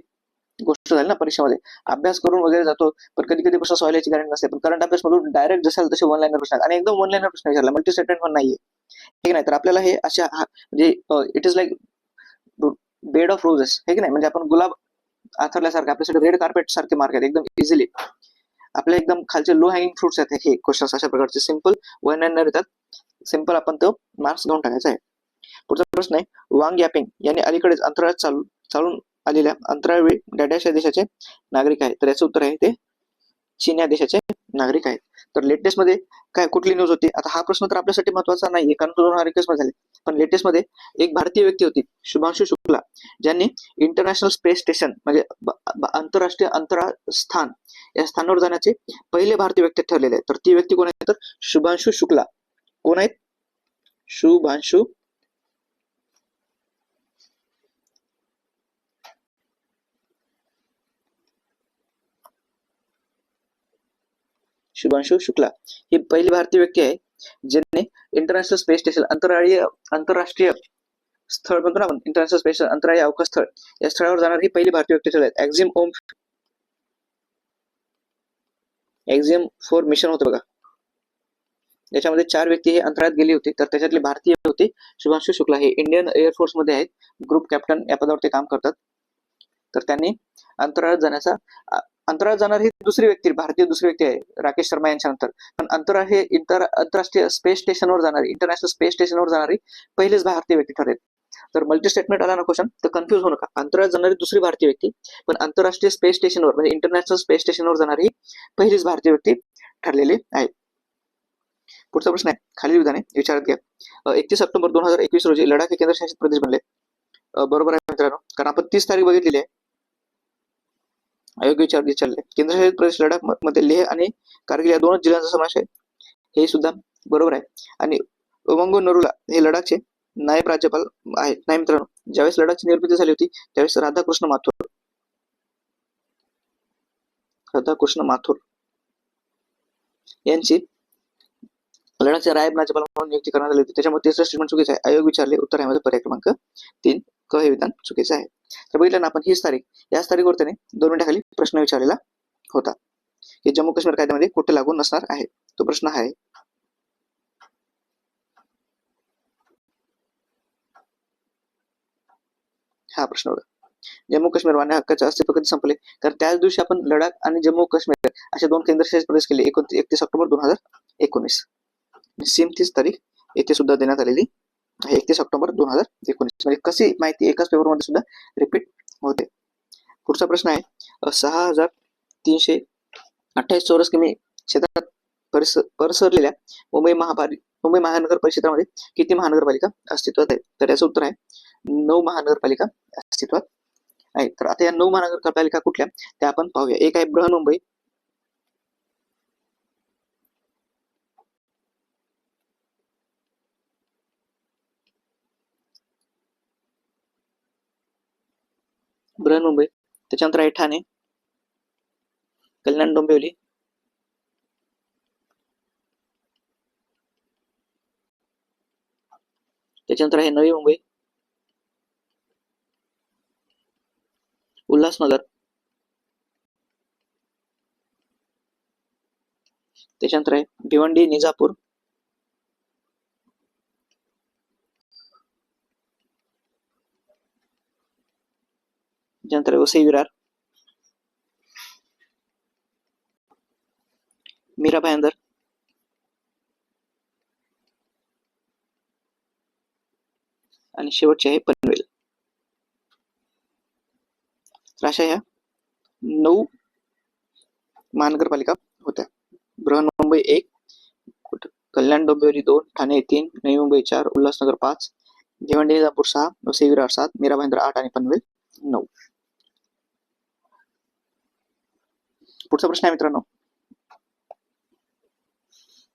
गोष्ट झाली ना परीक्षेमध्ये. अभ्यास करून वगैरे जातो, पण कधी कधी प्रश्न सॉल्व याची गॅरंटी नसते. पण करंट अफेअर्स मधून डायरेक्ट जसे तसे वन लाईनर प्रश्न आणि एकदम वन लाईनर प्रश्न विचारला, मल्टी स्टेटमेंट पण नाहीये, ठीक नाही. तर आपल्याला हे अशा म्हणजे it is like bed of roses, हे की नाही, म्हणजे आपण गुलाब आथरल्यासारखे आपल्यासाठी रेड कार्पेट सारखे मार्क आहेत एकदम इझिली. आपल्या एकदम खालचे लो हँगिंग फ्रुट्स आहेत हे क्वेश्चन, अशा प्रकारचे सिंपल वन लाईनर येतात. सिंपल आपण तो मार्क्स घेऊन टाकायचा आहे. पुढचा प्रश्न आहे, वांग यापिंग यांनी अलीकडेच अंतराळात चालून आलेल्या अंतराळवीर डॅडॅश या देशाचे नागरिक आहेत. तर याचं उत्तर आहे ते चीन या देशाचे नागरिक आहेत. तर लेटेस्ट मध्ये काय कुठली न्यूज होती? आता हा प्रश्न तर आपल्यासाठी महत्वाचा नाहीये कारण तो 2021 मध्ये झाले, पण लेटेस्ट मध्ये एक भारतीय व्यक्ती होती शुभांशु शुक्ला, ज्यांनी इंटरनॅशनल स्पेस स्टेशन म्हणजे आंतरराष्ट्रीय अंतराळ स्थान या स्थानावर जाण्याचे पहिले भारतीय व्यक्ती ठरलेले आहेत. तर ती व्यक्ती कोण आहे? तर शुभांशु शुक्ला. कोण आहेत? शुभांशु शुक्ला ही पहिली भारतीय व्यक्ती आहे ज्यांनी इंटरनॅशनल स्पेस स्टेशन आंतरराष्ट्रीय स्थळ म्हणतो ना आपण, इंटरनॅशनल स्पेस अंतराळीय अवकाश स्थळ या स्थळावर जाणारी ही पहिली भारतीय व्यक्ती ठरली आहे. एक्झिम 4 मिशन होतं बघा, याच्यामध्ये 4 व्यक्ती हे अंतराळात गेली होती. तर त्याच्यातली भारतीय होती शुभांशु शुक्ला. हे इंडियन एअरफोर्स मध्ये आहेत, ग्रुप कॅप्टन या पदावर ते काम करतात. तर त्यांनी अंतराळात जाणार ही दुसरी व्यक्ती, भारतीय दुसरी व्यक्ती आहे राकेश शर्मा यांच्यानंतर. पण आंतरराष्ट्रीय स्पेस स्टेशनवर जाणारी, इंटरनॅशनल स्पेस स्टेशनवर जाणारी पहिलीच भारतीय व्यक्ती ठरेल. तर मल्टी स्टेटमेंट आला ना क्वेश्चन तर कन्फ्युज होऊ नका. अंतराळात जाणारी दुसरी भारतीय व्यक्ती, पण आंतरराष्ट्रीय स्पेस स्टेशनवर म्हणजे इंटरनॅशनल स्पेस स्टेशनवर जाणारी पहिलीच भारतीय व्यक्ती ठरलेली आहे. पुढचा प्रश्न आहे, खालील विधाने विचारात घ्या. 31 ऑक्टोबर 2021 रोजी लडाख हे केंद्रशासित प्रदेश बनले. बरोबर आहे मित्रांनो, कारण आपण 30 तारीख बघितलेली आहे. अयोग्य विचारले. केंद्रशासित प्रदेश लडाख मध्ये लेह आणि कारगिल या 2 जिल्ह्यांचा समावेश आहे, हे सुद्धा बरोबर आहे. आणि उमंगो नरुला हे लडाखचे नायब राज्यपाल आहेत. नाही मित्रांनो, ज्यावेळेस लडाखची निर्मिती झाली होती त्यावेळेस राधाकृष्ण माथुर यांची लडाखचे नायब राज्यपाल म्हणून नियुक्ती करण्यात आली होती. त्याच्यामुळे तिसरं स्टेटमेंट चुकीचं आहे. अयोग्य विचारले. उत्तर आहे पर्याय क्रमांक 3 क हे विधान चुकीचं आहे. तर बघितलं ना आपण, हीच तारीख, याच तारीखवर त्याने 2 मिनिटाखाली प्रश्न विचारलेला होता की जम्मू काश्मीर कायद्यामध्ये कुठे लागू नसणार आहे. तो प्रश्न आहे हा प्रश्न होता, जम्मू काश्मीर मान्य हक्काचे अस्तित्व कधी संपले? तर त्याच दिवशी आपण लडाख आणि जम्मू काश्मीर असे 2 केंद्रशासित प्रदेश केले 31 ऑक्टोबर 2019. सेम तीच तारीख येथे सुद्धा देण्यात आलेली आहे, 31 ऑक्टोबर 2019. म्हणजे कशी माहिती एकाच पेपर मध्ये सुद्धा रिपीट होते. पुढचा प्रश्न आहे, 6328 चौरस किमी क्षेत्रात पसरलेल्या मुंबई महानगर परिक्षेत्रामध्ये किती महानगरपालिका अस्तित्वात आहे? तर याचं उत्तर आहे 9 महानगरपालिका अस्तित्वात आहे. तर आता या 9 महानगरपालिका कुठल्या त्या आपण पाहूया. एक आहे बृहन्मुंबई, बृहन्मुंबई, त्याच्यानंतर आहे ठाणे, कल्याण डोंबिवली, त्याच्यानंतर आहे नवी मुंबई, उल्हासनगर, त्याच्यानंतर आहे भिवंडी, निजापूर, त्याच्यानंतर आहे वसई विरार, मीरा भाईंदर, आणि शेवटचे आहे पनवेल. तर अशा ह्या 9 महानगरपालिका होत्या. बृहन्मुंबई 1, कल्याण डोंबिवली 2, ठाणे 3, नवी मुंबई 4, उल्हासनगर 5, भिवंडी निजापूर 6, वसई विरार 7, मीरा भाईंदर 8 आणि पनवेल 9. पुढचा प्रश्न आहे मित्रांनो,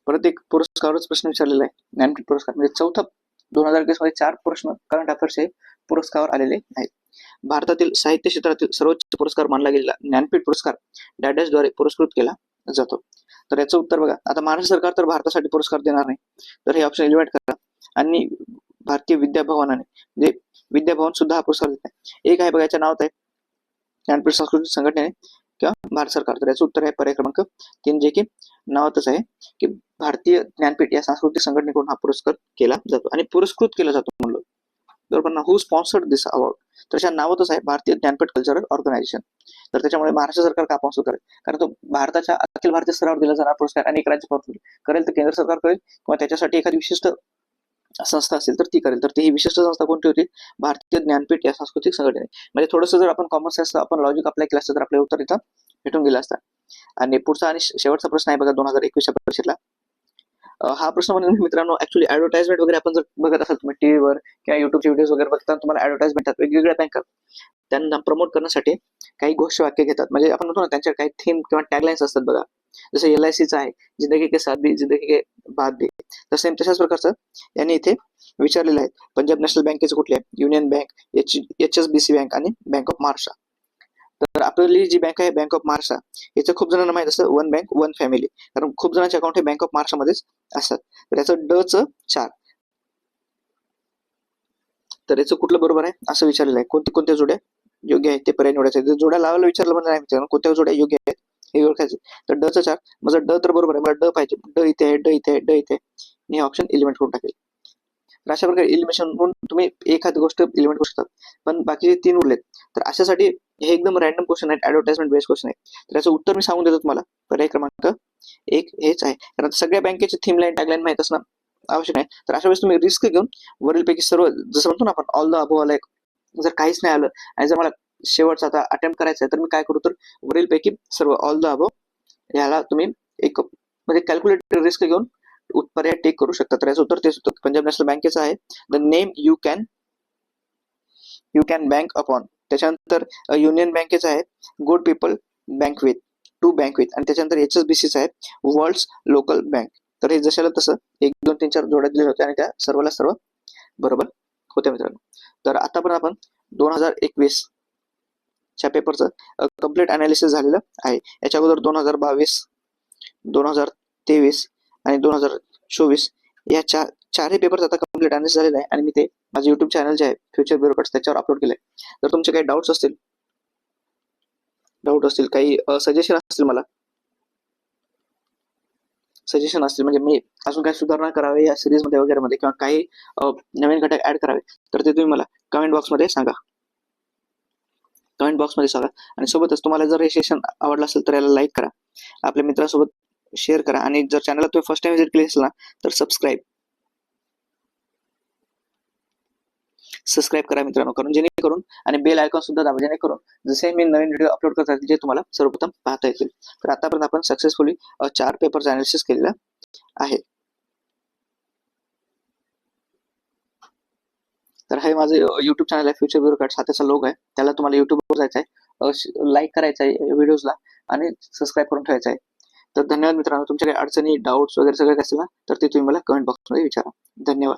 परत एक पुरस्कारावरच प्रश्न विचारलेला आहे. ज्ञानपीठ पुरस्कार म्हणजे चौथा 2021 मध्ये 4 प्रश्न करंट अफेअर्सचे पुरस्कारावर आलेले आहेत. भारतातील साहित्य क्षेत्रातील सर्वोच्च पुरस्कार मानला गेलेला ज्ञानपीठ पुरस्कार डॅशद्वारे पुरस्कृत केला जातो. तर याचं उत्तर बघा. आता महाराष्ट्र सरकार तर भारतासाठी पुरस्कार देणार नाही, तर हे ऑप्शन एलिमिनेट करा. आणि भारतीय विद्या भवनाने म्हणजे विद्या भवन सुद्धा हा पुरस्कार देत नाही. एक आहे बघा, याच्या नावात आहे ज्ञानपीठ सांस्कृतिक संघटनेने किंवा भारत सरकार. तर याचं उत्तर आहे पर्याय क्रमांक 3, जे की नावातच आहे की भारतीय ज्ञानपीठ या सांस्कृतिक संघटनेकडून हा पुरस्कार केला जातो आणि पुरस्कृत केला जातो म्हणलं बरोबर ना. हु स्पॉन्सर्ड दिस अवॉर्ड, तर त्याच्या नावातच आहे भारतीय ज्ञानपीठ कल्चरल ऑर्गनायझेशन. तर त्याच्यामुळे महाराष्ट्र सरकार का स्पॉन्सर करेल, कारण तो भारताच्या अखिल भारतीय स्तरावर दिला जाणारा पुरस्कार अनेक राज्य स्पॉन्सर करेल, तर केंद्र सरकार करेल किंवा त्याच्यासाठी एखादी विशिष्ट संस्था असेल तर ती करेल. तर ती ही विशिष्ट संस्था कोणती होती, भारतीय ज्ञानपीठ या सांस्कृतिक संघटने. म्हणजे थोडंसं जर आपण कॉमन सेन्स आपण लॉजिक अप्लाय केलं असतं तर आपल्या उत्तर इथं भेटून गेलं असतं. आणि पुढचा आणि शेवटचा प्रश्न आहे बघा 2021 परीक्षेतला. हा प्रश्न म्हणजे मित्रांनो ऍक्च्युली ऍडव्हर्टाइजमेंट वगैरे आपण जर बघत असाल तुम्ही टीव्हीवर किंवा युट्यूबचे व्हिडिओ वगैरे बघताना तुम्हाला ऍडव्हर्टाइजमेंट येतात वेगवेगळ्या बँका, त्यांना प्रमोट करण्यासाठी काही घोषवाक्य घेतात. म्हणजे आपण म्हणतो ना त्यांच्या काही थीम किंवा टॅगलाईन्स असतात बघा. जसं LICचं आहे, जिंदगी के साथ भी जिंदगी के बाद भी. तर सेम तशाच प्रकारचं यांनी इथे विचारलेलं आहे. पंजाब नॅशनल बँकेचं कुठले, युनियन बँक, HSBC बँक आणि बँक ऑफ महाराष्ट्र. तर आपली जी बँक आहे बँक ऑफ महाराष्ट्र, याचं खूप जणांना माहित असतं वन बँक वन फॅमिली, कारण खूप जणांचे अकाउंट हे बँक ऑफ महाराष्ट्रामध्येच असतात. तर याचं ड 4, तर याचं कुठलं बरोबर आहे असं विचारलेलं आहे. कोणत्या जोड्या योग्य आहेत ते पर्याय निवडायचे. जोड्या लावायला विचारलं म्हणजे नाही विचारलं, कोणत्या जोड्या योग्य आहेत हे ओळखायचं. तर ड 4, माझं ड तर बरोबर आहे, मला ड पाहिजे. ड इथे आहे, ड इथे आहे, ड इथे, हे ऑप्शन एलिमेंट करून टाकेल. तर अशा प्रकारे एलिमिनेशन होऊन तुम्ही एखादी गोष्ट एलिमेंट करू शकता, पण बाकीचे 3 उरलेत. तर अशासाठी हे एकदम रॅन्डम क्वेश्चन आहेत, ऍडव्हर्टाइजमेंट बेस्ड क्वेश्चन आहे. तर याचं उत्तर मी सांगून देतो तुम्हाला. पर्याय क्रमांक 1 हेच आहे, कारण सगळ्या बँकेचे थीम लाईन टॅगलाईन माहित असणं आवश्यक आहे. तर अशा वेळेस तुम्ही रिस्क घेऊन वरीलपैकी सर्व, जसं म्हणतो ना आपण ऑल द अबोव्ह आलं, जर काहीच नाही आलं आणि जर मला शेवटचा आता अटेम्प्ट करायचा आहे तर मी काय करू, तर वरीलपैकी सर्व ऑल द अबोव्ह याला तुम्ही एक म्हणजे कॅल्क्युलेटेड रिस्क घेऊन पर्याय टेक करू शकता. तर याचं उत्तर तेच होतं. पंजाब नॅशनल बँकेचं आहे the name you can bank upon. त्याच्यानंतर युनियन बँकेचं आहे good people bank with to bank with, आणि त्याच्यानंतर HSBCचं आहे वर्ल्ड्स लोकल बँक. तर हे जशाला तसं 1 2 3 4 जोड्या दिल्या होत्या आणि त्या सर्व बरोबर होत्या मित्रांनो. तर आतापर्यंत आपण 2021 च्या पेपरचं कम्प्लीट अनालिसिस झालेलं आहे. याच्या अगोदर 2022, 2023 आणि 2024 या चारही पेपर आता कम्प्लीट अनालिसिस झालेला आहे आणि मी ते माझे युट्यूब चॅनल जे आहे फ्युचर ब्युरोक्रेट्स त्याच्यावर अपलोड केलंय. तर तुमचे काही डाऊट असतील, काही सजेशन असतील, मला सजेशन असतील म्हणजे मी अजून काही सुधारणा करावे या सिरीज मध्ये वगैरे मध्ये किंवा काही नवीन घटक ऍड करावे, तर ते तुम्ही मला कमेंट बॉक्समध्ये सांगा. आणि सोबतच तुम्हाला जर हे सेशन आवडलं असेल तर याला लाईक करा, आपल्या मित्रांसोबत शेअर करा, आणि जर चॅनलला तुम्ही फर्स्ट टाइम व्हिजिट केली असेल ना तर सबस्क्राईब करा मित्रांनो, करून जेणेकरून, आणि बेल आयकॉन सुद्धा दाबा, जेणेकरून जसे मी नवीन व्हिडिओ अपलोड करत राहील जे तुम्हाला सर्वप्रथम पाहता येतील. तर आतापर्यंत आपण सक्सेसफुली 4 पेपरचं अनालिसिस केलेलं आहे. तर हे माझं युट्यूब चॅनल आहे फ्युचर ब्युरोक्रॅट्स, हा त्याचा लोगो आहे. त्याला तुम्हाला युट्यूबवर जायचं आहे, लाईक करायचं आहे व्हिडिओजला आणि सबस्क्राईब करून ठेवायचं आहे. तर धन्यवाद मित्रांनो. तुमच्या काही अडचणी, डाऊट्स वगैरे सगळे काय असेल ना तर ते तुम्ही मला कमेंट बॉक्समध्ये विचारा. धन्यवाद.